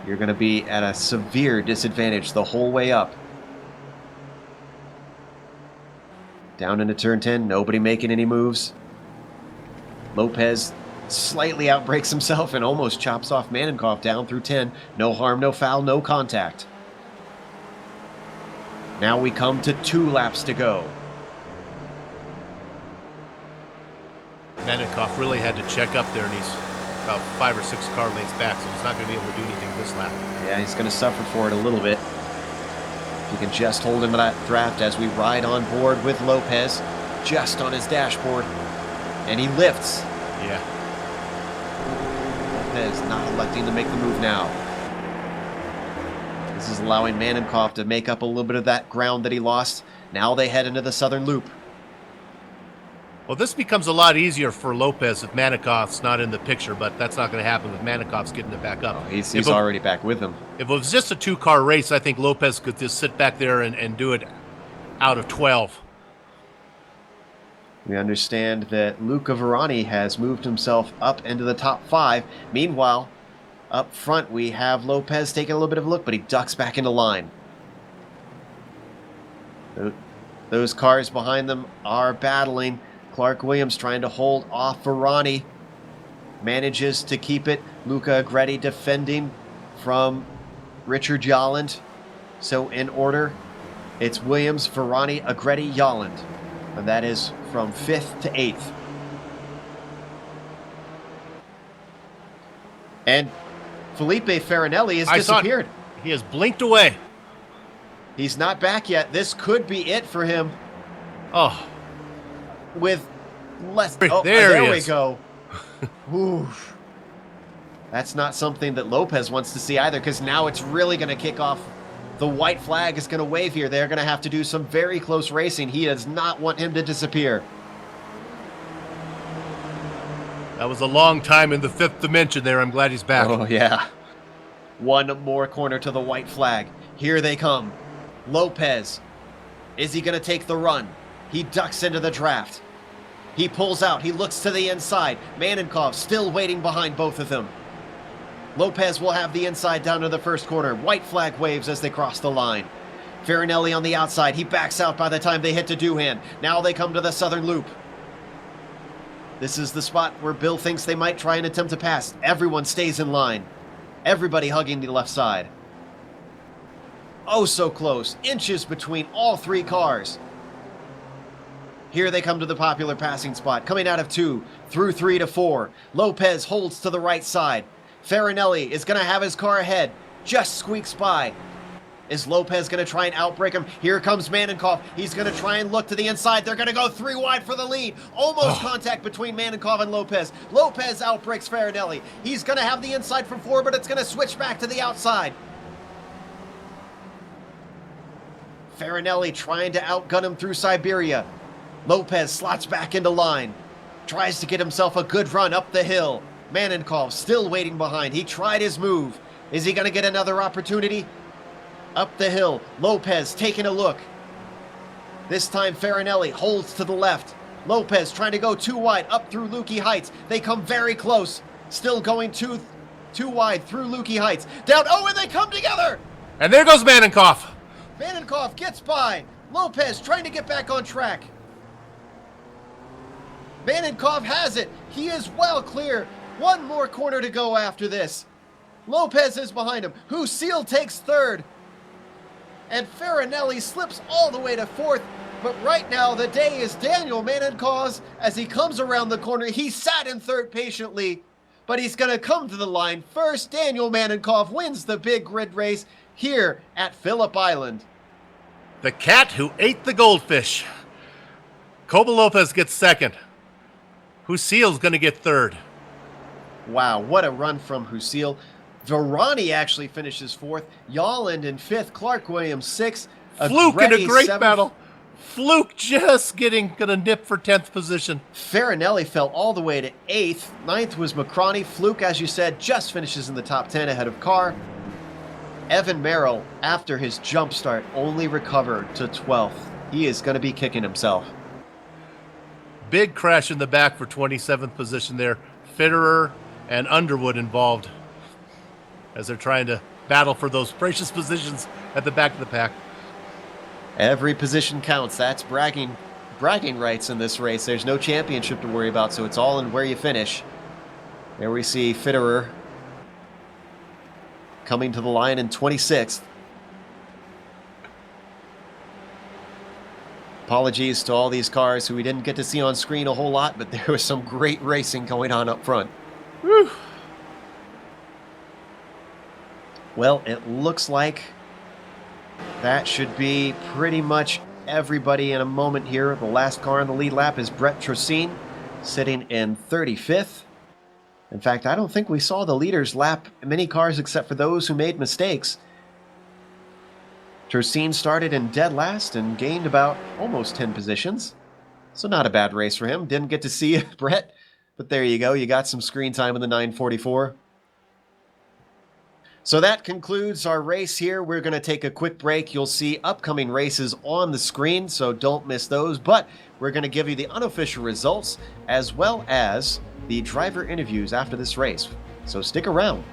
you're going to be at a severe disadvantage the whole way up. Down into turn 10, nobody making any moves. Lopez slightly outbrakes himself and almost chops off Manenkoff down through 10. No harm, no foul, no contact. Now we come to 2 laps to go. Manenkoff really had to check up there, and he's about 5 or 6 car lengths back, so he's not going to be able to do anything this lap. Yeah, he's going to suffer for it a little bit. If you can just hold him to that draft as we ride on board with Lopez, just on his dashboard. And he lifts. Yeah. Lopez not electing to make the move now. This is allowing Manenkoff to make up a little bit of that ground that he lost. Now they head into the southern loop. Well, this becomes a lot easier for Lopez if Manenkoff's not in the picture, but that's not going to happen with Manenkoff's getting it back up. Oh, he's already back with them. If it was just a 2-car race, I think Lopez could just sit back there and do it out of 12. We understand that Luca Verani has moved himself up into the top 5. Meanwhile, up front we have Lopez taking a little bit of a look, but he ducks back into line. Those cars behind them are battling. Clark Williams trying to hold off Verani. Manages to keep it. Luca Agretti defending from Richard Yolland. So in order, it's Williams, Verani, Agretti, Yolland. And that is from 5th to 8th. And Felipe Farinelli has disappeared. He has blinked away. He's not back yet. This could be it for him. Oh. With less... Oh, there we go. Oof. That's not something that Lopez wants to see either, because now it's really going to kick off. The white flag is going to wave here. They're going to have to do some very close racing. He does not want him to disappear. That was a long time in the 5th dimension there. I'm glad he's back. Oh, yeah. One more corner to the white flag. Here they come. Lopez. Is he going to take the run? He ducks into the draft. He pulls out. He looks to the inside. Manenkov still waiting behind both of them. Lopez will have the inside down to the first corner. White flag waves as they cross the line. Farinelli on the outside. He backs out by the time they hit to Doohan. Now they come to the southern loop. This is the spot where Bill thinks they might try and attempt to pass. Everyone stays in line. Everybody hugging the left side. Oh, so close. Inches between all 3 cars. Here they come to the popular passing spot. Coming out of 2, through 3 to 4. Lopez holds to the right side. Farinelli is going to have his car ahead. Just squeaks by. Is Lopez going to try and outbreak him? Here comes Manenkov. He's going to try and look to the inside. They're going to go 3 wide for the lead. Almost contact between Manenkov and Lopez. Lopez outbreaks Farinelli. He's going to have the inside from 4, but it's going to switch back to the outside. Farinelli trying to outgun him through Siberia. Lopez slots back into line. Tries to get himself a good run up the hill. Manenkov still waiting behind. He tried his move. Is he going to get another opportunity? Up the hill, Lopez taking a look. This time Farinelli holds to the left. Lopez trying to go too wide up through Lukey Heights. They come very close. Still going too wide through Lukey Heights. Down, oh, and they come together! And there goes Manenkov. Manenkov gets by. Lopez trying to get back on track. Manenkov has it. He is well clear. One more corner to go after this. Lopez is behind him. Husil takes 3rd. And Farinelli slips all the way to 4th. But right now, the day is Daniel Manenkov's as he comes around the corner. He sat in 3rd patiently, but he's going to come to the line first. Daniel Manenkov wins the big grid race here at Phillip Island. The cat who ate the goldfish. Coba Lopez gets 2nd. Husil's going to get 3rd. Wow, what a run from Husil. Verani actually finishes 4th. Yolland in 5th. Clark Williams 6th. Fluke in a great 7th. battle. Fluke just gonna nip for 10th position. Farinelli fell all the way to 8th. 9th was McCroney. Fluke, as you said, just finishes in the top 10 ahead of Carr. Evan Merrill, after his jump start, only recovered to 12th. He is going to be kicking himself. Big crash in the back for 27th position there. Fitterer and Underwood involved as they're trying to battle for those precious positions at the back of the pack. Every position counts. That's bragging rights in this race. There's no championship to worry about, so it's all in where you finish. There we see Fitterer coming to the line in 26th. Apologies to all these cars who we didn't get to see on screen a whole lot, but there was some great racing going on up front. Whew. Well, it looks like that should be pretty much everybody in a moment here. The last car in the lead lap is Brett Trocine, sitting in 35th. In fact, I don't think we saw the leaders lap many cars except for those who made mistakes. Trocine started in dead last and gained about almost 10 positions. So not a bad race for him. Didn't get to see Brett, but there you go. You got some screen time in the 944. So that concludes our race here. We're going to take a quick break. You'll see upcoming races on the screen, so don't miss those. But we're going to give you the unofficial results as well as the driver interviews after this race. So stick around.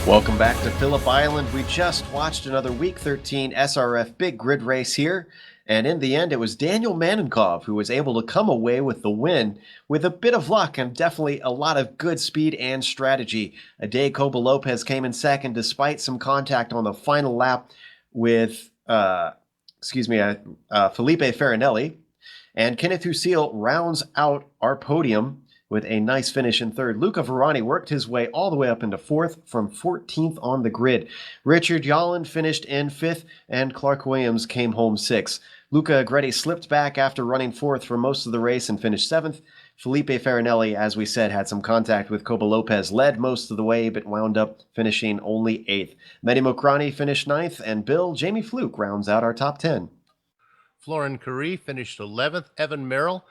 Welcome back to Phillip Island. We just watched another Week 13 SRF Big Grid race here, and in the end it was Daniel Manenkov who was able to come away with the win with a bit of luck and definitely a lot of good speed and strategy. Ade Coba Lopez came in second despite some contact on the final lap with Felipe Farinelli, and Kenneth Husil rounds out our podium with a nice finish in third. Luca Verani worked his way all the way up into fourth from 14th on the grid. Richard Yolland finished in fifth, and Clark Williams came home sixth. Luca Agretti slipped back after running fourth for most of the race and finished seventh. Felipe Farinelli, as we said, had some contact with Coba Lopez, led most of the way, but wound up finishing only eighth. Mehdi Mokrani finished ninth, and Jamie Fluke rounds out our top 10. Florin Curry finished 11th. Evan Merrill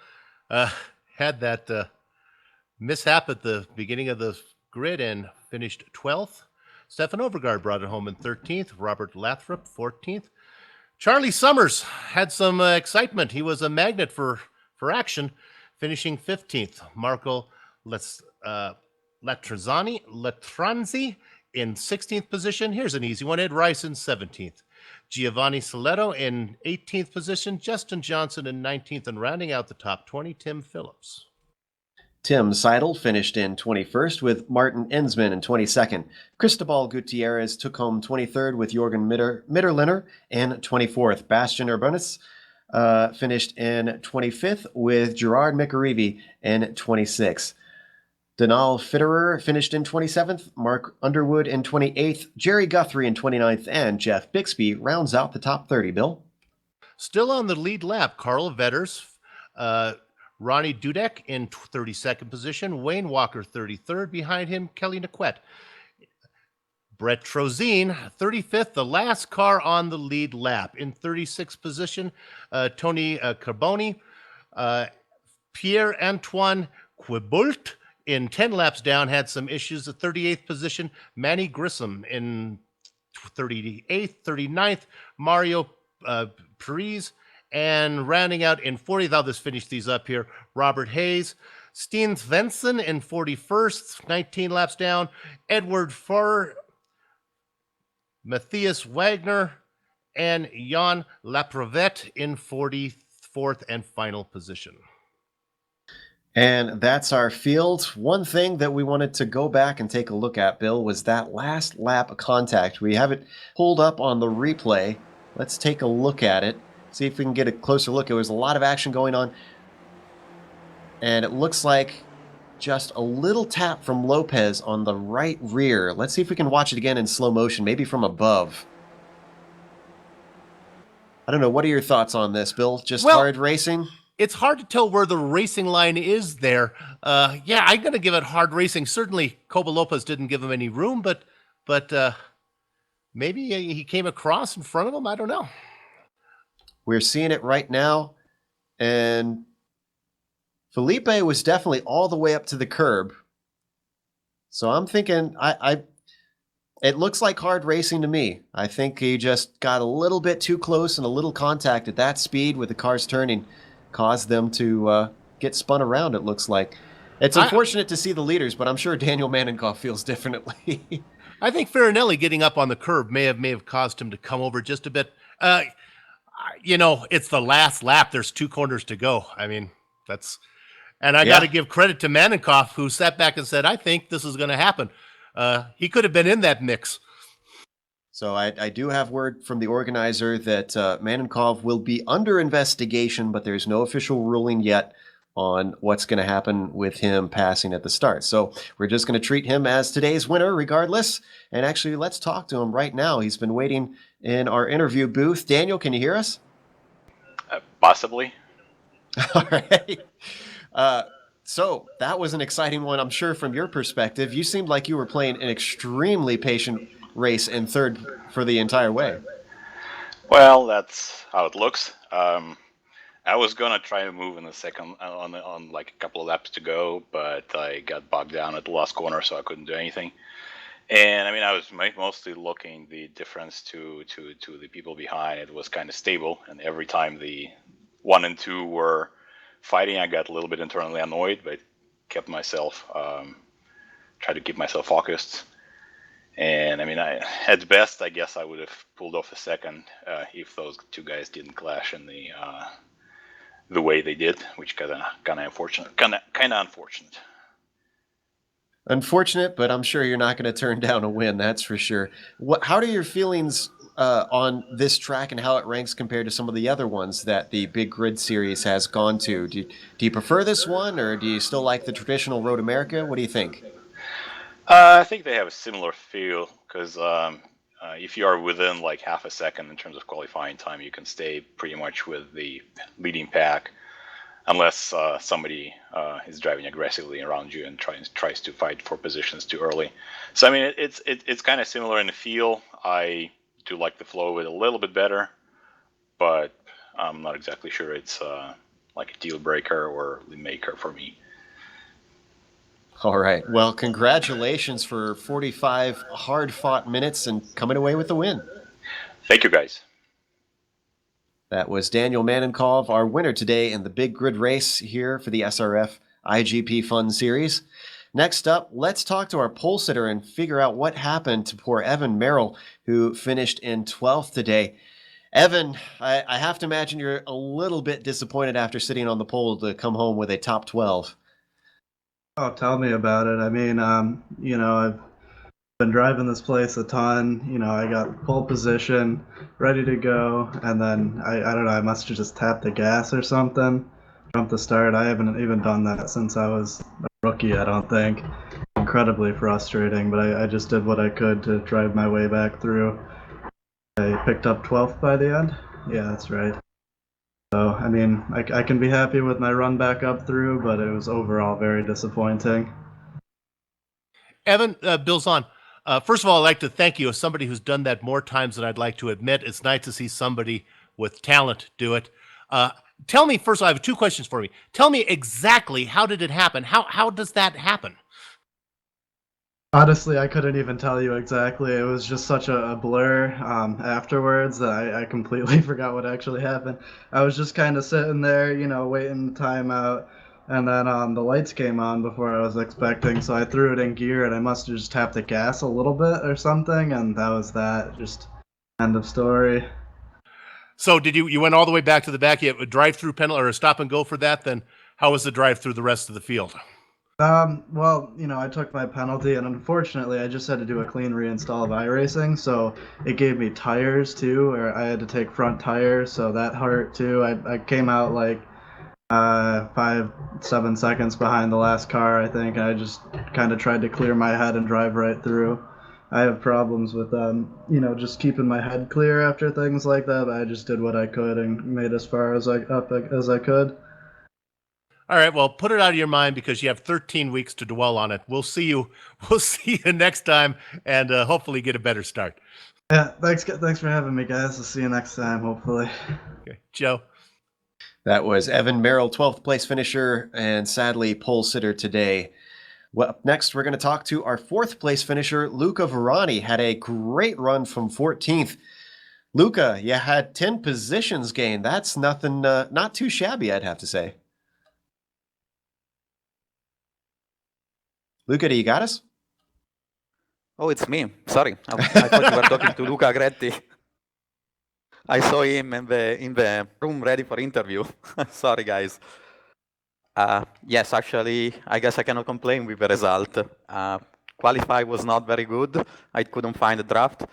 had that mishap at the beginning of the grid and finished 12th. Stefan Overgaard brought it home in 13th. Robert Lathrop, 14th. Charlie Summers had some excitement. He was a magnet for action, finishing 15th. Marco Latranzi in 16th position. Here's an easy one. Ed Rice in 17th. Giovanni Soletto in 18th position. Justin Johnson in 19th. And rounding out the top 20, Tim Phillips. Tim Seidel finished in 21st with Martin Ensman in 22nd. Cristobal Gutierrez took home 23rd with Jorgen Mitterlehner in 24th. Bastian Urbanus finished in 25th with Gerard McAreevy in 26th. Donal Fitterer finished in 27th, Mark Underwood in 28th, Jerry Guthrie in 29th, and Jeff Bixby rounds out the top 30, Bill. Still on the lead lap, Carl Vetters, Ronnie Dudek in 32nd position, Wayne Walker 33rd, behind him Kelly Niquette. Brett Trozine, 35th, the last car on the lead lap. In 36th position, Tony Carboni, Pierre-Antoine Quibult in 10 laps down had some issues. At 38th position, Manny Grissom in 38th, 39th, Mario Perez. And rounding out in 40th, I'll just finish these up here, Robert Hayes, Steen Svensson in 41st, 19 laps down, Edward Farr, Matthias Wagner, and Jan Lapravette in 44th and final position. And that's our field. One thing that we wanted to go back and take a look at, Bill, was that last lap contact. We have it pulled up on the replay. Let's take a look at it. See if we can get a closer look. There was a lot of action going on. And it looks like just a little tap from Lopez on the right rear. Let's see if we can watch it again in slow motion, maybe from above. I don't know. What are your thoughts on this, Bill? Just hard racing? It's hard to tell where the racing line is there. Yeah, I'm going to give it hard racing. Certainly, Coba Lopez didn't give him any room, but maybe he came across in front of him. I don't know. We're seeing it right now, and Felipe was definitely all the way up to the curb. So I'm thinking, it looks like hard racing to me. I think he just got a little bit too close, and a little contact at that speed with the cars turning caused them to get spun around, it looks like. It's unfortunate to see the leaders, but I'm sure Daniel Manenkov feels differently. I think Farinelli getting up on the curb may have caused him to come over just a bit. It's the last lap. There's 2 corners to go. I mean, and I got to give credit to Manenkov, who sat back and said, I think this is going to happen. He could have been in that mix. So I do have word from the organizer that Manenkov will be under investigation, but there's no official ruling yet on what's going to happen with him passing at the start. So we're just going to treat him as today's winner regardless. And actually, let's talk to him right now. He's been waiting in our interview booth. Daniel, can you hear us? Possibly. All right. So that was an exciting one, I'm sure, from your perspective. You seemed like you were playing an extremely patient race in third for the entire way. Well, that's how it looks. I was gonna try to move in the second on like a couple of laps to go, but I got bogged down at the last corner, so I couldn't do anything. And I mean, I was mostly looking the difference to the people behind. It was kind of stable, and every time the 1 and 2 were fighting, I got a little bit internally annoyed, but kept myself, tried to keep myself focused. And I mean, at best, I guess I would have pulled off a second if those two guys didn't clash in the way they did, which kind of unfortunate. Kind of unfortunate. Unfortunate, but I'm sure you're not going to turn down a win. That's for sure. How are your feelings on this track and how it ranks compared to some of the other ones that the Big Grid Series has gone to? Do you prefer this one, or do you still like the traditional Road America? What do you think? I think they have a similar feel because if you are within like half a second in terms of qualifying time, you can stay pretty much with the leading pack, unless somebody is driving aggressively around you and tries to fight for positions too early. So I mean, it's kind of similar in the feel. I do like the flow of it a little bit better, but I'm not exactly sure it's like a deal breaker or the maker for me. All right. Well, congratulations for 45 hard-fought minutes and coming away with the win. Thank you, guys. That was Daniel Manenkov, our winner today in the Big Grid Race here for the SRF IGP Fun Series. Next up, let's talk to our pole sitter and figure out what happened to poor Evan Merrill, who finished in 12th today. Evan, I have to imagine you're a little bit disappointed after sitting on the pole to come home with a top 12. Oh, tell me about it. I mean, I've been driving this place a ton. I got pole position, ready to go, and then I don't know, I must have just tapped the gas or something, jumped the start. I haven't even done that since I was a rookie, I don't think. Incredibly frustrating, but I just did what I could to drive my way back through. I picked up 12th by the end. Yeah, that's right. So, I mean, I can be happy with my run back up through, but it was overall very disappointing. Evan, Bill's on. First of all, I'd like to thank you as somebody who's done that more times than I'd like to admit. It's nice to see somebody with talent do it. Tell me, first, I have two questions for me. Tell me exactly how did it happen? How does that happen? Honestly, I couldn't even tell you exactly. It was just such a blur afterwards that I completely forgot what actually happened. I was just kind of sitting there, waiting time out, and then the lights came on before I was expecting, so I threw it in gear, and I must have just tapped the gas a little bit or something, and that was that. Just end of story. So did you went all the way back to the back? You have a drive-through penalty or a stop and go for that? Then how was the drive through the rest of the field? Well, I took my penalty, and unfortunately, I just had to do a clean reinstall of iRacing, so it gave me tires too, or I had to take front tires, so that hurt too. I came out like 5-7 seconds behind the last car, I think, and I just kind of tried to clear my head and drive right through. I have problems with just keeping my head clear after things like that, but I just did what I could and made as far as up as I could. All right, well, put it out of your mind because you have 13 weeks to dwell on it. We'll see you. We'll see you next time, and hopefully get a better start. Yeah, thanks for having me, guys. I'll see you next time, hopefully. Okay, Joe. That was Evan Merrill, 12th place finisher, and sadly pole sitter today. Well, up next, we're going to talk to our 4th place finisher, Luca Verani. Had a great run from 14th. Luca, you had 10 positions gained. That's nothing, not too shabby, I'd have to say. Luca, do you got us? Oh, it's me. Sorry. I thought you were talking to Luca Gretti. I saw him in the room ready for interview. Sorry, guys. Yes, actually, I guess I cannot complain with the result. Qualify was not very good. I couldn't find the draft.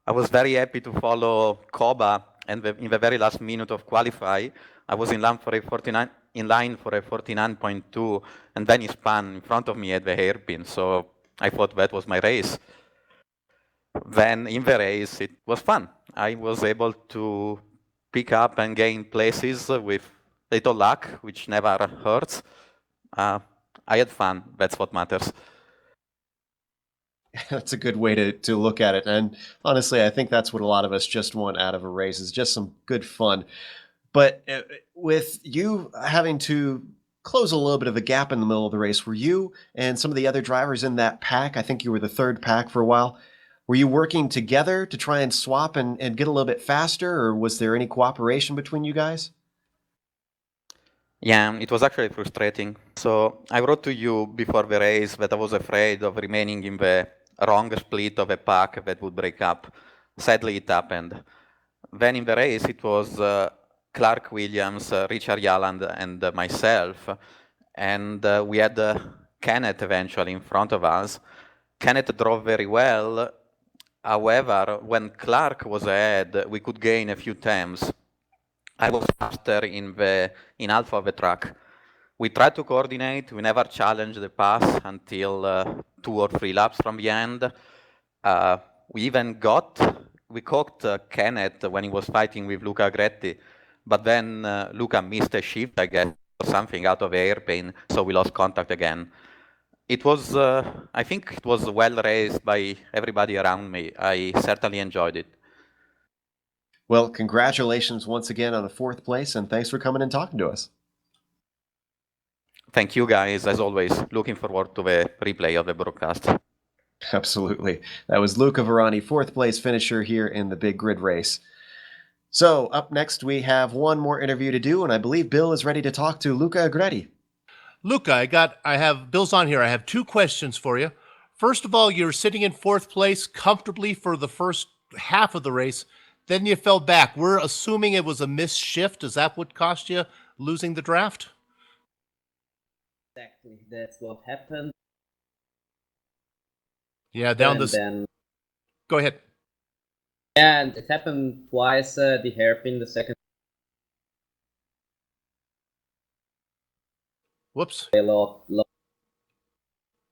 I was very happy to follow Koba, and in the very last minute of qualify, I was in line for a 49.2, and then he spun in front of me at the hairpin. So I thought that was my race. Then in the race, it was fun. I was able to pick up and gain places with little luck, which never hurts. I had fun. That's what matters. That's a good way to look at it. And honestly, I think that's what a lot of us just want out of a race is just some good fun. But with you having to close a little bit of a gap in the middle of the race, were you and some of the other drivers in that pack, I think you were the 3rd pack for a while, were you working together to try and swap and get a little bit faster, or was there any cooperation between you guys? Yeah, it was actually frustrating. So I wrote to you before the race that I was afraid of remaining in the wrong split of a pack that would break up. Sadly, it happened. Then in the race, it was Clark Williams, Richard Yalland, and myself. And we had Kenneth eventually in front of us. Kenneth drove very well. However, when Clark was ahead, we could gain a few temps. I was faster in half of the track. We tried to coordinate. We never challenged the pass until 2 or 3 laps from the end. We caught Kenneth when he was fighting with Luca Agretti, but then Luca missed a shift, I guess, or something out of a hairpin, so we lost contact again. It was, I think it was well raced by everybody around me. I certainly enjoyed it. Well, congratulations once again on the 4th place, and thanks for coming and talking to us. Thank you, guys. As always, looking forward to the replay of the broadcast. Absolutely. That was Luca Varani, 4th place finisher here in the Big Grid race. So up next, we have one more interview to do, and I believe Bill is ready to talk to Luca Agretti. Luca, I have Bill's on here. I have 2 questions for you. First of all, you're sitting in 4th place comfortably for the first half of the race. Then you fell back. We're assuming it was a missed shift. Is that what cost you losing the draft? Exactly. That's what happened. Yeah, down And this. then, Go ahead. and it happened twice. The hairpin, the second Whoops. a lot.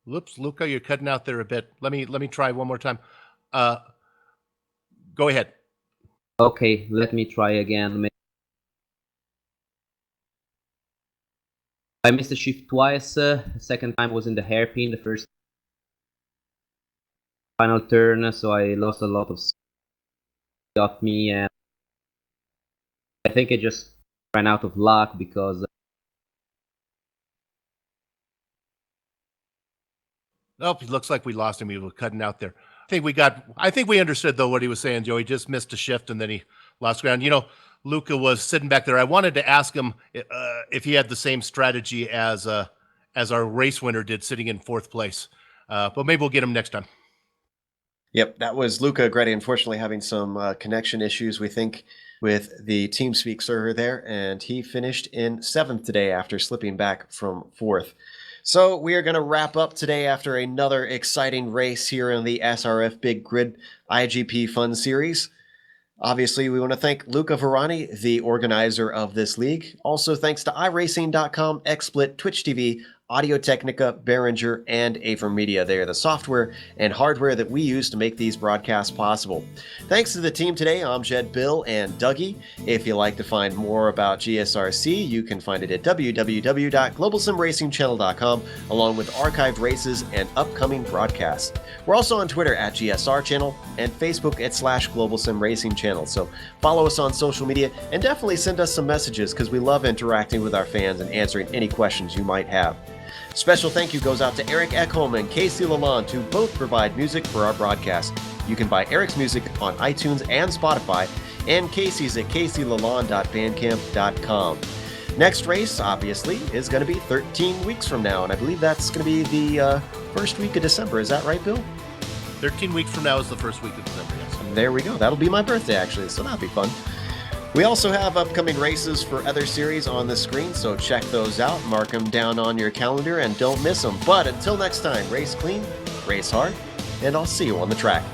Whoops, Luca, you're cutting out there a bit. Let me try one more time. Go ahead. Okay, let me try again. I missed the shift twice. The second time was in the hairpin. The first final turn, so I lost a lot of. Got me, and I think I just ran out of luck because. Oh, it looks like we lost him. We were cutting out there. I think we understood though what he was saying, Joe. He just missed a shift and then he lost ground. You know, Luca was sitting back there. I wanted to ask him if he had the same strategy as our race winner did, sitting in 4th place. But maybe we'll get him next time. Yep, that was Luca Agretti, unfortunately having some connection issues, we think, with the TeamSpeak server there, and he finished in 7th today after slipping back from 4th. So we are going to wrap up today after another exciting race here in the SRF Big Grid IGP Fun Series. Obviously, we want to thank Luca Varani, the organizer of this league. Also, thanks to iRacing.com, XSplit, Twitch TV, Audio Technica, Behringer, and AverMedia. They are the software and hardware that we use to make these broadcasts possible. Thanks to the team today, Amjad, Bill, and Dougie. If you'd like to find more about GSRC, you can find it at www.globalsimracingchannel.com, along with archived races and upcoming broadcasts. We're also on Twitter at GSR Channel and Facebook at /GlobalSimRacingChannel. So follow us on social media and definitely send us some messages because we love interacting with our fans and answering any questions you might have. Special thank you goes out to Eric Ekholm and Casey Lalonde, who both provide music for our broadcast. You can buy Eric's music on iTunes and Spotify, and Casey's at caseylalonde.bandcamp.com. Next race, obviously, is going to be 13 weeks from now, and I believe that's going to be the first week of December. Is that right, Bill? 13 weeks from now is the first week of December, yes. There we go. That'll be my birthday, actually, so that'll be fun. We also have upcoming races for other series on the screen, so check those out, mark them down on your calendar, and don't miss them. But until next time, race clean, race hard, and I'll see you on the track.